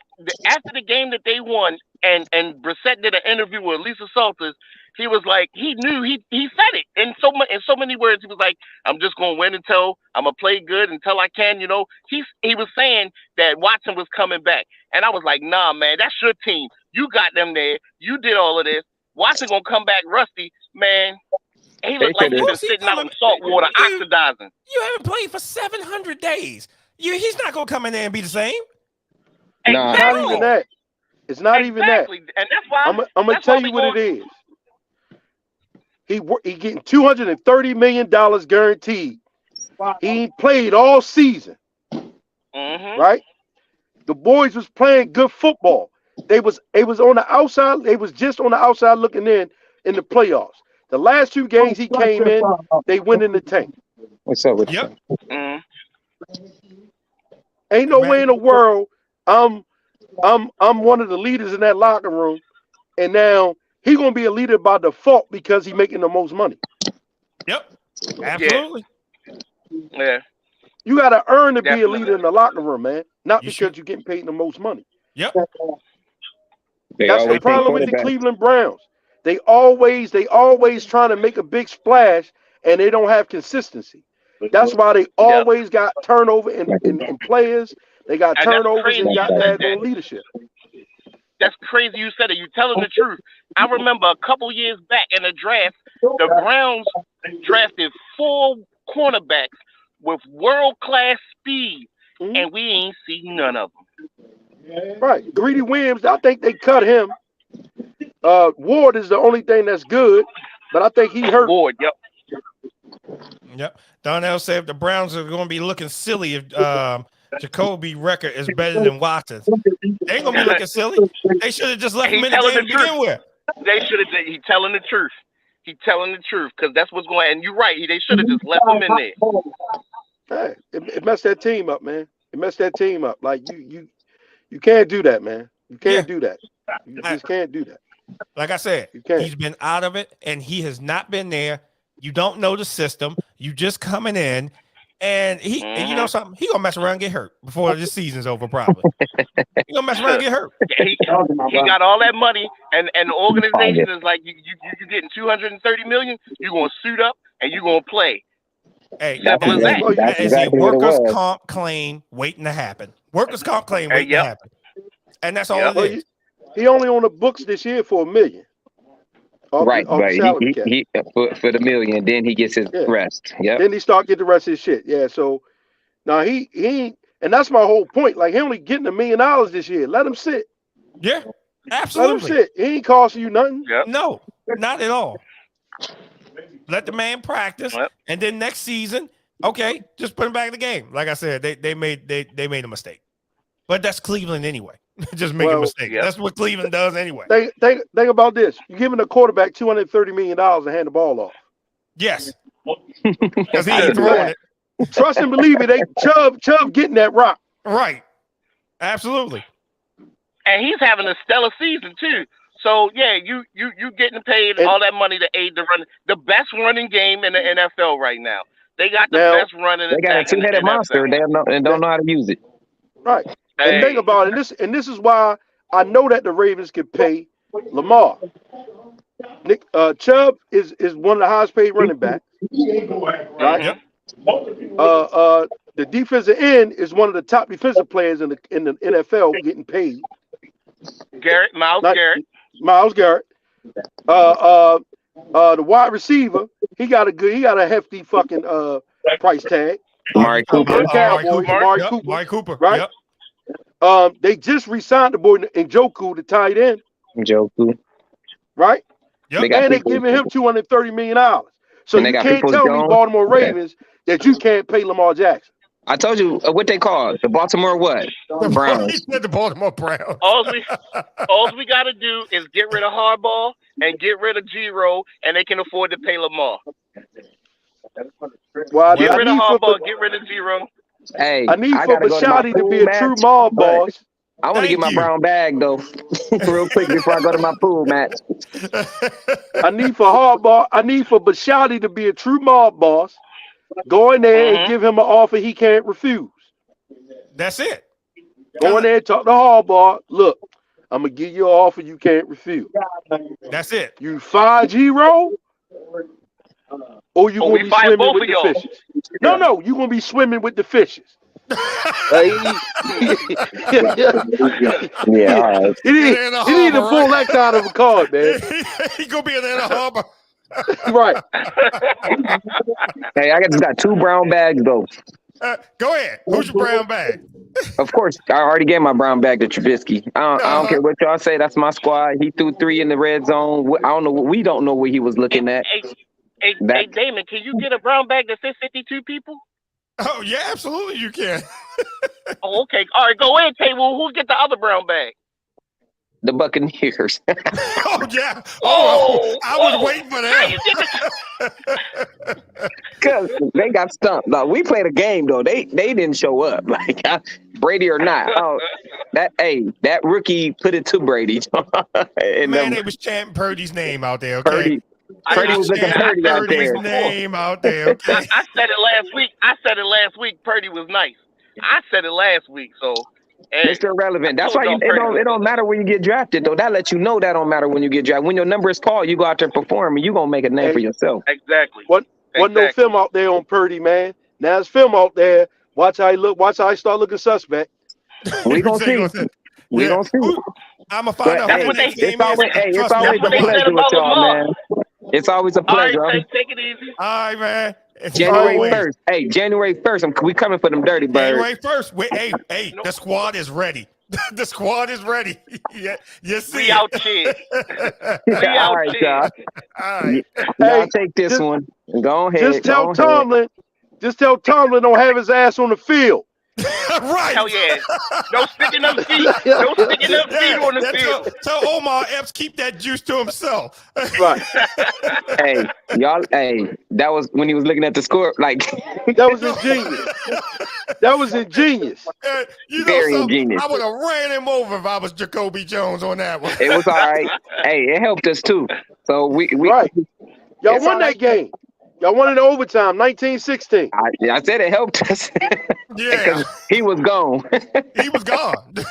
after the game that they won, and Brissett did an interview with Lisa Salters. He was like, he knew he said it in so many words. He was like, I'm just gonna win until I'm gonna play good until I can. You know, he was saying that Watson was coming back, and I was like, nah, man, that's your team. You got them there. You did all of this. Watson gonna come back rusty, man. He looked like he was sitting out in salt water, oxidizing. You haven't played for 700 days. He's not gonna come in there and be the same. No, it's not even that. It's not even that. And that's why I'm gonna tell you what it is. He getting $230 million guaranteed. Wow. He ain't played all season. Mm-hmm. Right? The boys was playing good football. They was on the outside. They was just on the outside looking in the playoffs. The last 2 games he came in, they went in the tank. What's up with you? Ain't no way in the world I'm one of the leaders in that locker room, and now he gonna be a leader by default because he making the most money. Yep, absolutely. Yeah, you gotta earn to be a leader in the locker room, man. Not because you're getting paid the most money. Yep. That's the problem with the Cleveland Browns. They always trying to make a big splash, and they don't have consistency. That's why they always got turnover in players. They got turnovers and got bad leadership. That's crazy you said it. You're telling the truth. I remember a couple years back in the draft, the Browns drafted 4 cornerbacks with world-class speed, and we ain't seen none of them. Right. Greedy Williams, I think they cut him. Ward is the only thing that's good, but I think he hurt. Ward, Yep. Donnell said if the Browns are going to be looking silly if Jacoby record is better than Watson's. They ain't gonna be looking silly. They should have just left him in the game to begin with. They should have. He's telling the truth. He's telling the truth because that's what's going. And you're right. They should have just left him in there. Hey, it messed that team up, man. It messed that team up. Like you can't do that, man. You can't do that. You just can't do that. Like I said, he's been out of it, and he has not been there. You don't know the system. You just coming in. And and you know something, he gonna mess around and get hurt before this season's over. Probably he gonna mess around and get hurt. He got all that money, and the organization is like, you getting $230 million. You gonna suit up and you gonna play. Hey, that is a workers' comp claim waiting to happen. Workers' comp claim waiting to happen, and that's all it is. He only on the books this year for $1 million. Right. For the $1 million, then he gets his rest. Yeah. Then he start getting the rest of his shit. Yeah. So now he ain't, and that's my whole point. Like he only getting $1 million this year. Let him sit. Yeah, absolutely. Let him sit. He ain't costing you nothing. Yep. No, not at all. Let the man practice, and then next season, okay, just put him back in the game. Like I said, they made a mistake, but that's Cleveland anyway. Just make a mistake. Yep. That's what Cleveland does anyway. Think about this. You're giving a quarterback $230 million to hand the ball off. Yes. Because he ain't throwing it. Trust and believe it. Chubb getting that rock. Right. Absolutely. And he's having a stellar season too. So yeah, you getting paid all that money to aid the run, the best running game in the NFL right now. They got the best running. They got a 2-headed monster. They don't know how to use it. Right. And think about it. And this is why I know that the Ravens can pay Lamar. Chubb is one of the highest paid running backs. Right? Yep. The defensive end is one of the top defensive players in the NFL getting paid. Myles Garrett. The wide receiver, he got a hefty fucking price tag. Amari Cooper. Amari Cooper. Right? Yep. They just re-signed the boy Njoku, the tight end. Njoku. Right? Yep. And they giving him $230 million. So you can't tell me Baltimore Ravens that you can't pay Lamar Jackson. I told you what they call the Baltimore what? Browns. He said the Baltimore Browns. All we got to do is get rid of Harbaugh and get rid of Giro, and they can afford to pay Lamar. Well, get rid of Harbaugh, get rid of Giro. Hey, I need for Bashotti to be a true mob boss. I want to get my brown bag though, real quick before I go to my pool match. I need for Bashotti to be a true mob boss. Go in there and give him an offer he can't refuse. That's it. Go in there and talk to Harbaugh. Look, I'm gonna give you an offer you can't refuse. That's it. You fire Giro, or you gonna be swimming with the fishes. No, you gonna be swimming with the fishes. Yeah, all right. He need to pull that kind of a card, man. He gonna be in Ann Arbor. Right. Hey, I just got 2 brown bags though. Go ahead. Who's your brown bag? Of course, I already gave my brown bag to Trubisky. I don't care what y'all say. That's my squad. He threw 3 in the red zone. I don't know. We don't know what he was looking at. Hey, Damon, can you get a brown bag that fits 52 people? Oh yeah, absolutely you can. Oh, okay. All right, go ahead, Table. Who get the other brown bag? The Buccaneers. Oh yeah. I was waiting for that. Because they got stumped. No, we played a game though. They didn't show up. Like Brady or not. Oh, that rookie put it to Brady. Man, they was chanting Purdy's name out there. Okay. Purdy was looking Purdy out there. Name out there. Okay? I said it last week. Purdy was nice. I said it last week. So. Mr. Irrelevant. That's why it don't matter when you get drafted, though. That lets you know that don't matter when you get drafted. When your number is called, you go out there and perform, and you gonna make a name for yourself. Exactly. Wasn't no film out there on Purdy, man. Now there's film out there. Watch how he look. Watch how he start looking suspect. We gonna see. We gonna see. I'm gonna find out. It's always a pleasure with y'all, man. It's always a pleasure. All right, take it easy. All right, man. January 1st. Hey, January 1st. We coming for them dirty birds. January 1st. Hey, the squad is ready. The squad is ready. Yeah, you see. We out here. All right, y'all. All right. Y'all take this one. Go ahead. Just tell Tomlin don't have his ass on the field. Right. Hell yeah. No sticking them feet. No sticking them feet on the field. Tell Omar Epps keep that juice to himself. Right. Hey, y'all. Hey, that was when he was looking at the score. Like that was ingenious. That was ingenious. Very ingenious. I would have ran him over if I was Jacoby Jones on that one. It was all right. Hey, it helped us too. So we right. Y'all won that game. Y'all won in overtime, 19-16. I said it helped us. Yeah. He was gone. He was gone. But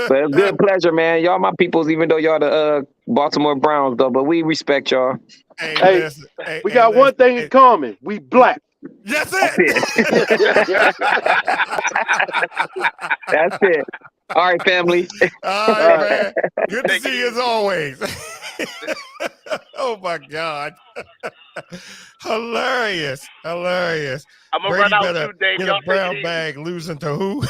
it's good pleasure, man. Y'all my peoples, even though y'all the Baltimore Browns, though. But we respect y'all. Hey, we got one thing in common. We black. That's it. That's it. All right, family. All right, man. Good to see you as always. Oh my God. Hilarious. I'm gonna run out too, Dave. Get a brown bag losing to who?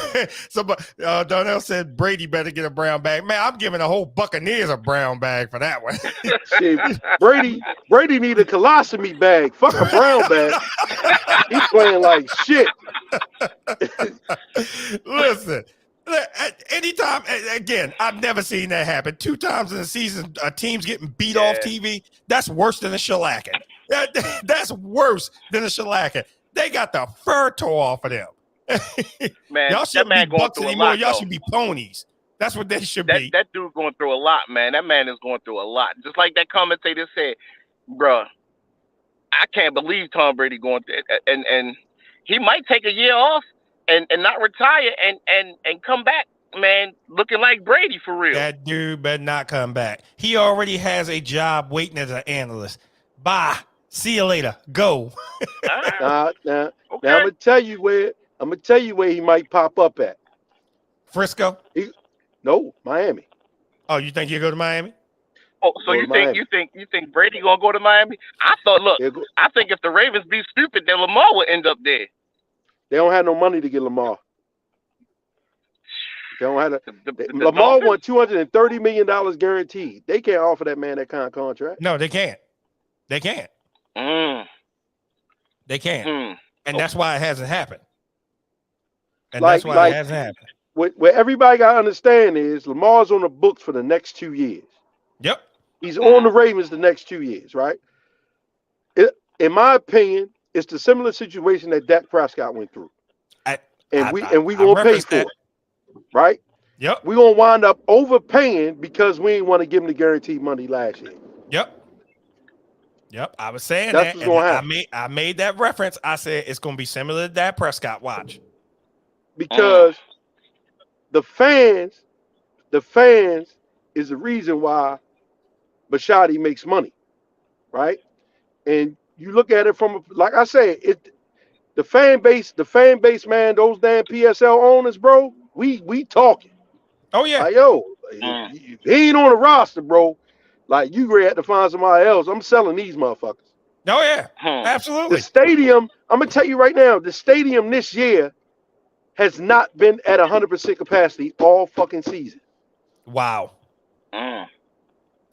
Somebody Darnell said Brady better get a brown bag. Man, I'm giving the whole Buccaneers a brown bag for that one. Shit, Brady need a colostomy bag. Fuck a brown bag. He's playing like shit. Listen. Anytime, again, I've never seen that happen. 2 times in the season, a team's getting beat off TV. That's worse than a shellacking. That's worse than a shellacking. They got the fur tore off of them. Man, y'all shouldn't be bucks anymore. Lot, y'all should be ponies. That's what they should be. That dude's going through a lot, man. That man is going through a lot. Just like that commentator said, bruh, I can't believe Tom Brady going through it. And he might take a year off. And not retire and come back, man, looking like Brady for real. That dude better not come back. He already has a job waiting as an analyst. Bye. See you later. Go. Now I'm gonna tell you where he might pop up at. Frisco? No, Miami. Oh, you think he'll go to Miami? Oh, so you think Brady gonna go to Miami? I think if the Ravens be stupid, then Lamar will end up there. They don't have no money to get Lamar. They don't have the Lamar Dolphins? won $230 million guaranteed. They can't offer that man that kind of contract. No, they can't. They can't. They can't. And that's why it hasn't happened. And that's why it hasn't happened. What everybody got to understand is Lamar's on the books for the next 2 years. Yep. He's on the Ravens the next 2 years, right? In my opinion, it's the similar situation that Dak Prescott went through. We gonna pay for it. Right? Yep. We're gonna wind up overpaying because we didn't want to give him the guaranteed money last year. Yep. I was saying that's that. What's gonna happen. I made that reference. I said it's gonna be similar to Dak Prescott. Watch. Because the fans is the reason why Bisciotti makes money, right? And you look at it from, like I said, the fan base, man, those damn PSL owners, bro, we talking. Oh yeah. Like, yo, he ain't on the roster, bro. Like, you gonna have to find somebody else. I'm selling these motherfuckers. Oh yeah, absolutely. The stadium, I'm gonna tell you right now, the stadium this year has not been at 100% capacity all fucking season. Wow. I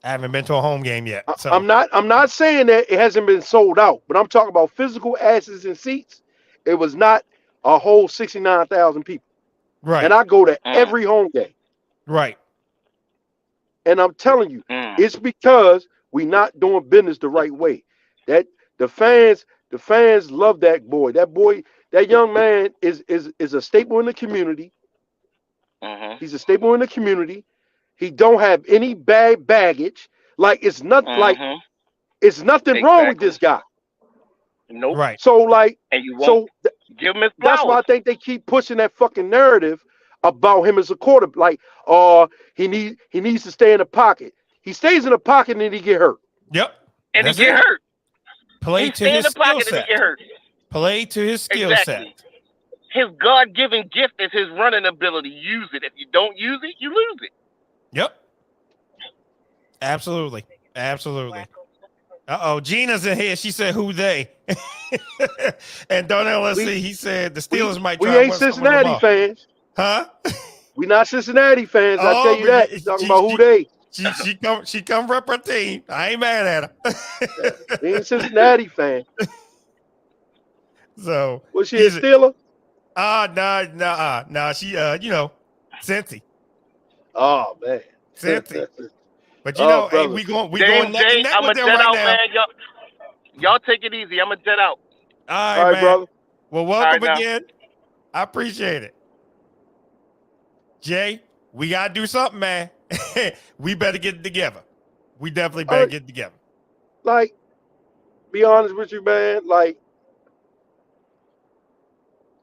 haven't been to a home game yet. So. I'm not saying that it hasn't been sold out, but I'm talking about physical asses and seats. It was not a whole 69,000 people. Right. And I go to every home game. Right. And I'm telling you, it's because we're not doing business the right way. That the fans love that boy. That young man is a staple in the community. He's a staple in the community. He don't have any bad baggage. Like, it's nothing it's nothing wrong with this guy. Nope. Right. So like, and you won't give him his flowers. That's why I think they keep pushing that fucking narrative about him as a quarterback. Like, he needs to stay in the pocket. He stays in the pocket and then he get hurt. Yep. And he get hurt. Play to his skill set. Play to his skill set. His God-given gift is his running ability. Use it. If you don't use it, you lose it. Yep. Absolutely. Gina's in here. She said, "Who they?" And Darnell, let's see. He said the Steelers might. We ain't Cincinnati fans, huh? We not Cincinnati fans. I tell you that. You're talking about who they? She come rep her team. I ain't mad at her. We ain't Cincinnati fan. So was she a Steeler? Nah. She Cincy. Oh man, Cincy. But hey, we going neck and neck with them right now. Man. Y'all take it easy. I'm a jet out. All right, man. Brother. Well, welcome again. I appreciate it. Jay, we gotta do something, man. We better get it together. We definitely better get it together. Like, be honest with you, man. Like,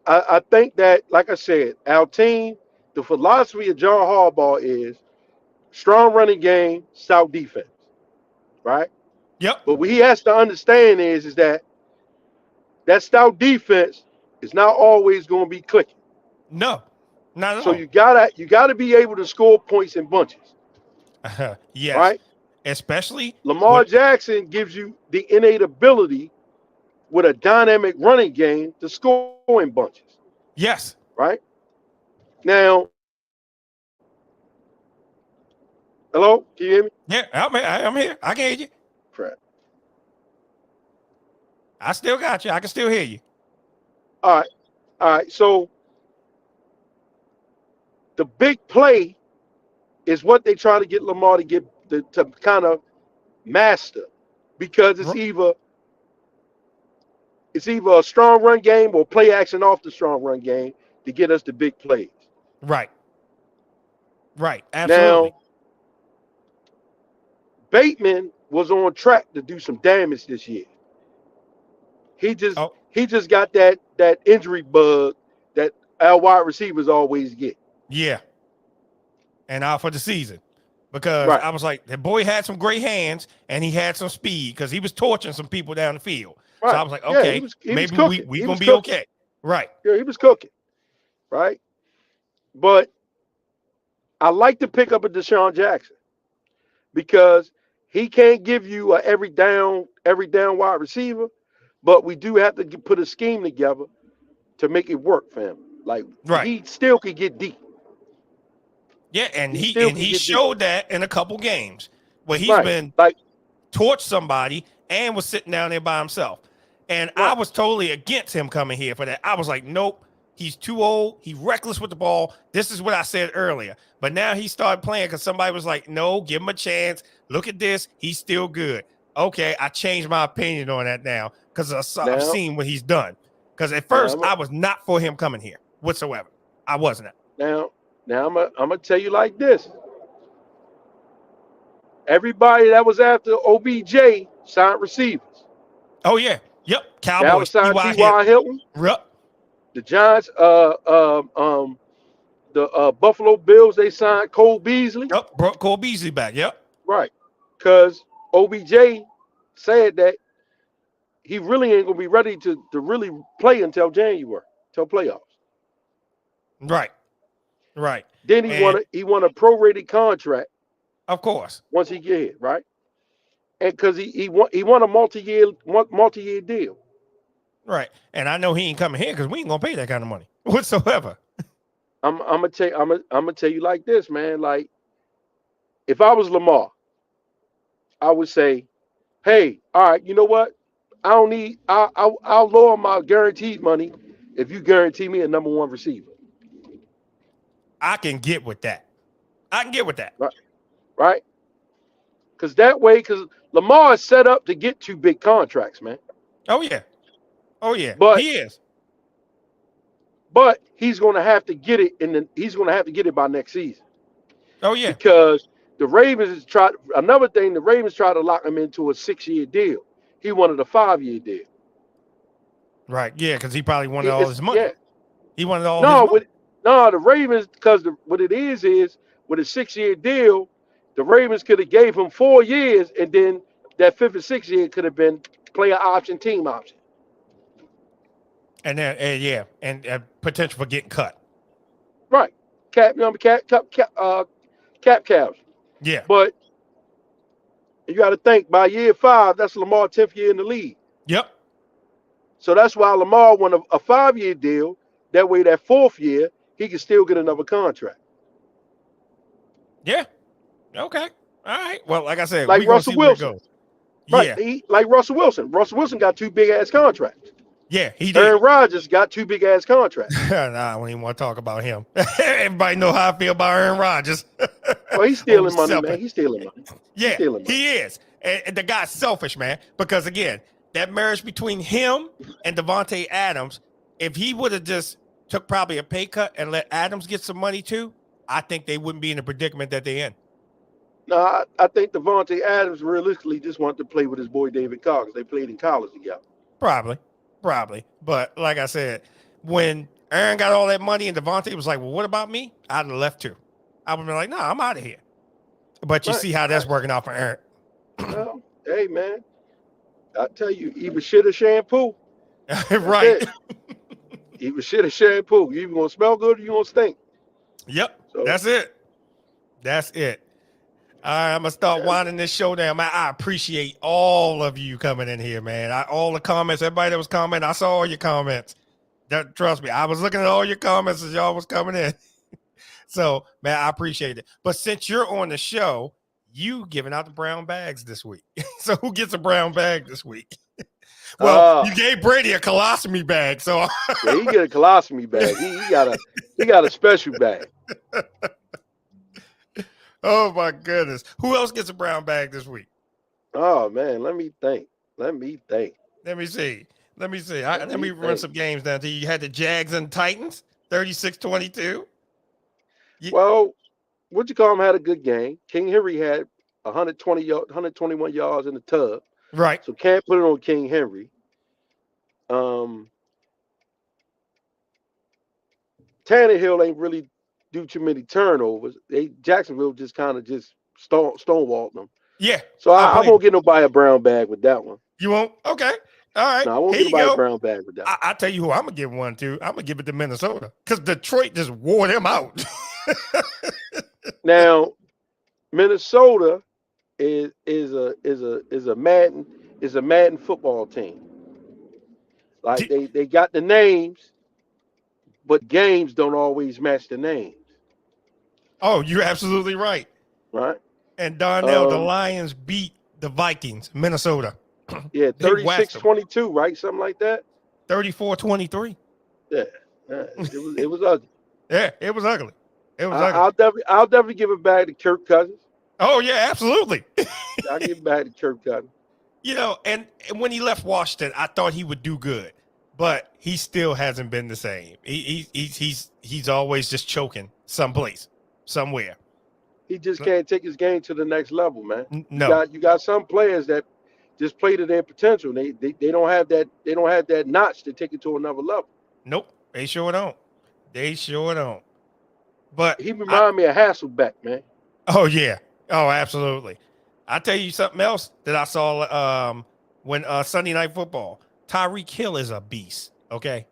I think that, like I said, our team, the philosophy of John Harbaugh is strong running game, stout defense, right? Yep. But what he has to understand is that stout defense is not always going to be clicking. No, not at all. So you gotta be able to score points in bunches. Yes. Right. Especially Lamar Jackson gives you the innate ability with a dynamic running game to score in bunches. Yes. Right. Now. Hello, can you hear me? Yeah, I'm here. I can hear you. Crap. I still got you. I can still hear you. All right. So the big play is what they try to get Lamar to kind of master, because it's either a strong run game or play action off the strong run game to get us the big plays. Right. Absolutely. Now, Bateman was on track to do some damage this year. He just got that injury bug that our wide receivers always get. Yeah. And out for the season. Because I was like, the boy had some great hands and he had some speed because he was torching some people down the field. Right. So I was like, okay, maybe we going to be okay. Right. Yeah, he was cooking. Right. But I like to pick up a Deshaun Jackson because He can't give you a every down wide receiver, but we do have to put a scheme together to make it work, fam. Like Right. he still could get deep. Yeah, and He still he can get showed that in a couple games where he's Right. been Like torched somebody and was sitting down there by himself. And I Right. was totally against him coming here for that. I was like, nope, he's too old. He's reckless with the ball. This is what I said earlier. But now he started playing because somebody was like, no, give him a chance. Look at this. He's still good. Okay, I changed my opinion on that now because I've seen what he's done. Because at first I was not for him coming here whatsoever. I wasn't. Now I'm gonna tell you like this. Everybody that was after OBJ signed receivers. Oh yeah. Yep. Cowboys. That was signed T.Y. Hilton. Yep. The Giants, the Buffalo Bills, they signed Cole Beasley. Yep. Brought Cole Beasley back. Yep. Right. Because OBJ said that he really ain't gonna be ready to really play until January, till playoffs. Right. Right. Then he won a prorated contract. Of course. Once he get here, right? And because he won a multi-year deal. Right. And I know he ain't coming here because we ain't gonna pay that kind of money whatsoever. I'm gonna tell you like this, man. Like, if I was Lamar, I would say, hey, all right, you know what? I'll lower my guaranteed money if you guarantee me a number one receiver. I can get with that. Right? Because Lamar is set up to get 2 big contracts, man. Oh yeah. But he is. But he's gonna have to get it by next season. Oh yeah. Because the Ravens tried to lock him into a 6-year deal. He wanted a 5-year deal. Right. Yeah, because he probably wanted all his money. Yeah. He wanted all his money. The Ravens, because what it is with a 6-year deal, the Ravens could have gave him 4 years, and then that 5th and 6th year could have been player option, team option. And then and potential for getting cut. Right. Cap cows. Yeah. But you got to think by year 5, that's Lamar's 10th year in the league. Yep. So that's why Lamar won a 5-year deal. That way, that 4th year, he can still get another contract. Yeah. Okay. All right. Well, like I said, like we're gonna see Russell where Wilson. it goes. Right. Yeah. Like Russell Wilson. Russell Wilson got 2 big ass contracts. Yeah, he did. Aaron Rodgers got 2 big ass contracts. Nah, I don't even want to talk about him. Everybody know how I feel about Aaron Rodgers. Well, he's stealing money, man. He's stealing money. Yeah, he is. And the guy's selfish, man. Because again, that marriage between him and Devontae Adams, if he would have just took probably a pay cut and let Adams get some money too, I think they wouldn't be in the predicament that they're in. No, I think Devontae Adams realistically just wanted to play with his boy David Carr because they played in college together. Probably. But like I said, when Aaron got all that money and Devontae was like, well, what about me? I'd have left too. I would have been like, no, I'm out of here. But you see how that's working out for Aaron. Well, hey, man. I tell you, either shit or shampoo. Right. Either shit or shampoo. You either going to smell good or you going to stink. Yep. So, that's it. All right, I'm going to start winding this show down. Man, I appreciate all of you coming in here, man. All the comments, everybody that was commenting, I saw all your comments. Trust me, I was looking at all your comments as y'all was coming in. So, man, I appreciate it. But since you're on the show, you giving out the brown bags this week. So who gets a brown bag this week? Well, you gave Brady a colostomy bag, so yeah, he get a colostomy bag. He got a special bag. Oh my goodness. Who else gets a brown bag this week? Oh man, let me think. Let me see. Let me run some games down to you. You had the Jags and Titans, 36-22. Well, what you call him had a good game. King Henry had 121 yards in the tub. Right. So can't put it on King Henry. Tannehill ain't really do too many turnovers. Jacksonville just kind of stonewalled them. Yeah. So I won't get nobody a brown bag with that one. You won't? Okay. All right. No, I won't get nobody a brown bag with that one. I'll tell you who I'm going to give one to. I'm going to give it to Minnesota because Detroit just wore them out. Now, Minnesota is a Madden football team. Like they got the names, but games don't always match the names. Oh, you're absolutely right. Right. And Darnell, the Lions beat the Vikings, Minnesota. Yeah, 36-22, right? Something like that. 34-23. Yeah, it was ugly. Yeah, it was ugly. It was ugly. I'll definitely give it back to Kirk Cousins. Oh yeah, absolutely. I'll give it back to Kirk Cousins. You know, and when he left Washington, I thought he would do good, but he still hasn't been the same. He's always just choking someplace, somewhere. He just can't take his game to the next level, man. No, you got some players that just play to their potential. They don't have that notch to take it to another level. Nope, they sure don't. They sure don't. But he remind me of Hasselbeck, man. Oh yeah. Oh, absolutely. I'll tell you something else that I saw when Sunday Night Football. Tyreek Hill is a beast. Okay,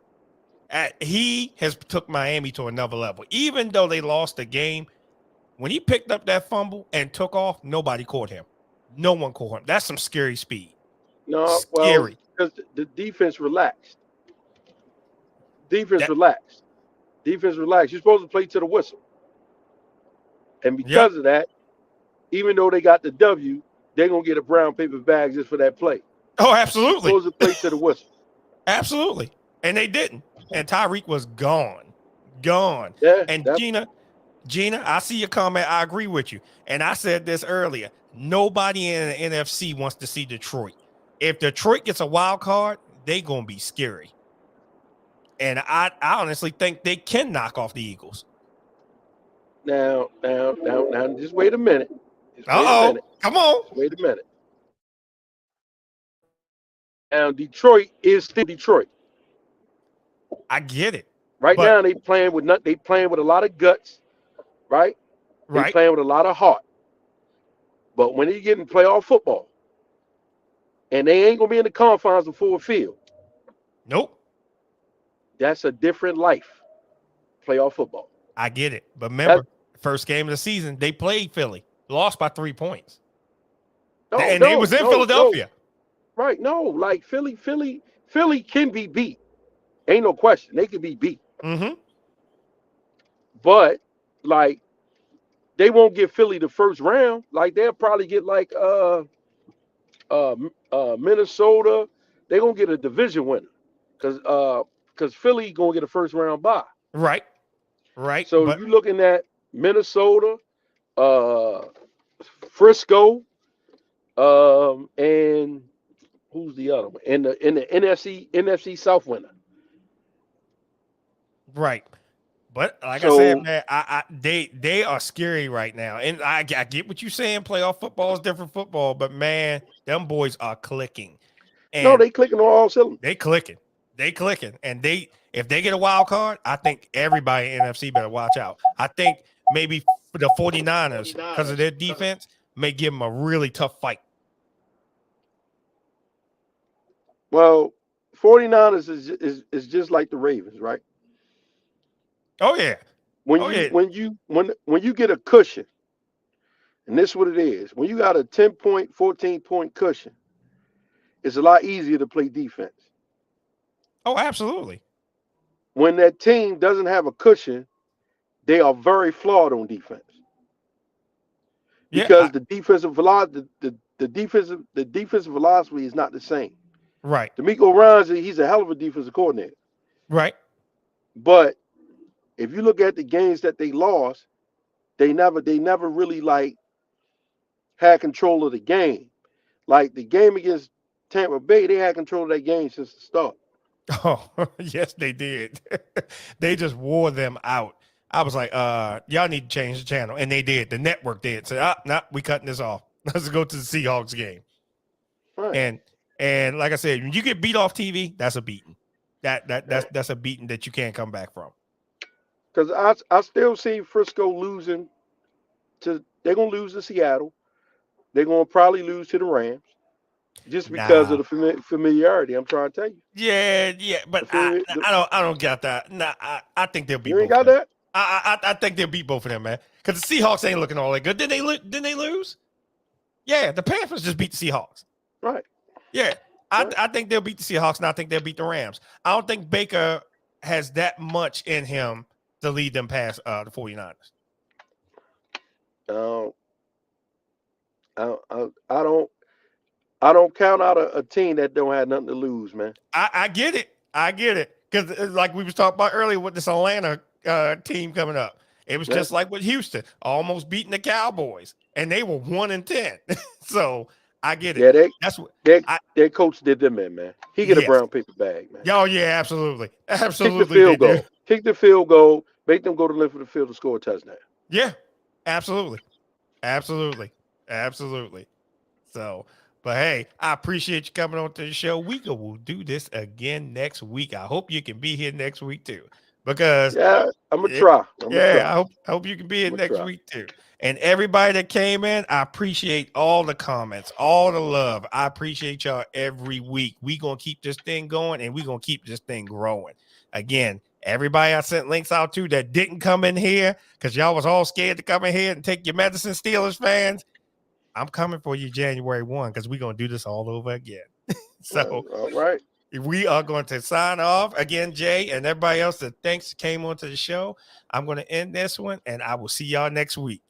he has took Miami to another level. Even though they lost the game, when he picked up that fumble and took off, nobody caught him. No one caught him. That's some scary speed. No, scary. Well, because the defense relaxed. Defense relaxed. You're supposed to play to the whistle. And because of that, even though they got the W, they're going to get a brown paper bag just for that play. Oh, absolutely. You're supposed to play to the whistle. Absolutely. And they didn't. And Tyreek was gone. Yeah, and Gina, I see your comment. I agree with you. And I said this earlier. Nobody in the NFC wants to see Detroit. If Detroit gets a wild card, they're going to be scary. And I honestly think they can knock off the Eagles. Now, just wait a minute. Come on. Wait a minute. Now, Detroit is still Detroit. I get it. Right now, they playing with a lot of guts, right? They playing with a lot of heart. But when you get in playoff football, and they ain't gonna be in the confines of Ford Field. Nope. That's a different life. Playoff football. I get it. But remember, first game of the season, they played Philly, lost by 3 points. It was in Philadelphia. No. Right. No, like Philly can be beat. Ain't no question. They can be beat. Mm-hmm. But like they won't get Philly the first round. Like they'll probably get like Minnesota. They're gonna get a division winner. Because Philly gonna get a first round bye. Right. So you're looking at Minnesota, Frisco, and who's the other one? In the NFC South winner. Right. But like I said, man, they are scary right now. And I get what you're saying. Playoff football is different football, but man, them boys are clicking. And no, they clicking on all cylinders. They clicking. And if they get a wild card, I think everybody in NFC better watch out. I think maybe the 49ers, because of their defense, may give them a really tough fight. Well, 49ers is just like the Ravens, right? Oh yeah. When you get a cushion, and this is what it is. When you got a 10-point, 14-point cushion, it's a lot easier to play defense. Oh, absolutely. When that team doesn't have a cushion, they are very flawed on defense. Because the defensive velocity, the defensive velocity is not the same. Right. DeMeco Ryans, he's a hell of a defensive coordinator. Right. But if you look at the games that they lost, they never really like had control of the game. Like the game against Tampa Bay, they had control of that game since the start. Oh, yes, they did. They just wore them out. I was like, y'all need to change the channel. And they did. The network did. So, we cutting this off. Let's go to the Seahawks game. Right. And like I said, when you get beat off TV, that's a beating. That's a beating that you can't come back from. Because I still see Frisco losing they're going to lose to Seattle. They're going to probably lose to the Rams. Just because of the familiarity, I'm trying to tell you. Yeah, but I don't get that. Nah, I think they'll beat. You ain't got that? I think they'll beat both of them, man. Because the Seahawks ain't looking all that good. Didn't they lose? Yeah, the Panthers just beat the Seahawks. Right. Yeah, I think they'll beat the Seahawks, and I think they'll beat the Rams. I don't think Baker has that much in him to lead them past the 49ers. I don't count out a team that don't have nothing to lose, man. I get it. Because like we was talking about earlier with this Atlanta team coming up, it was just like with Houston, almost beating the Cowboys, and they were 1-10. So I get it. Yeah, that's what their coach did them in, man. He get a brown paper bag, man. Oh yeah, absolutely. Kick the field goal. Kick the field goal. Make them go to length of the field to score a touchdown. Yeah, absolutely. So, but hey, I appreciate you coming on to the show. We will do this again next week. I hope you can be here next week too, because I'm gonna try. I hope you can be here next week too. And everybody that came in, I appreciate all the comments, all the love. I appreciate y'all every week. We gonna keep this thing going, and we gonna keep this thing growing. Again, everybody I sent links out to that didn't come in here because y'all was all scared to come in here and take your medicine, Steelers fans. I'm coming for you January 1 because we're going to do this all over again. So, all right. We are going to sign off again, Jay, and everybody else that came onto the show. I'm going to end this one, and I will see y'all next week.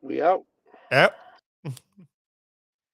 We out. Yep.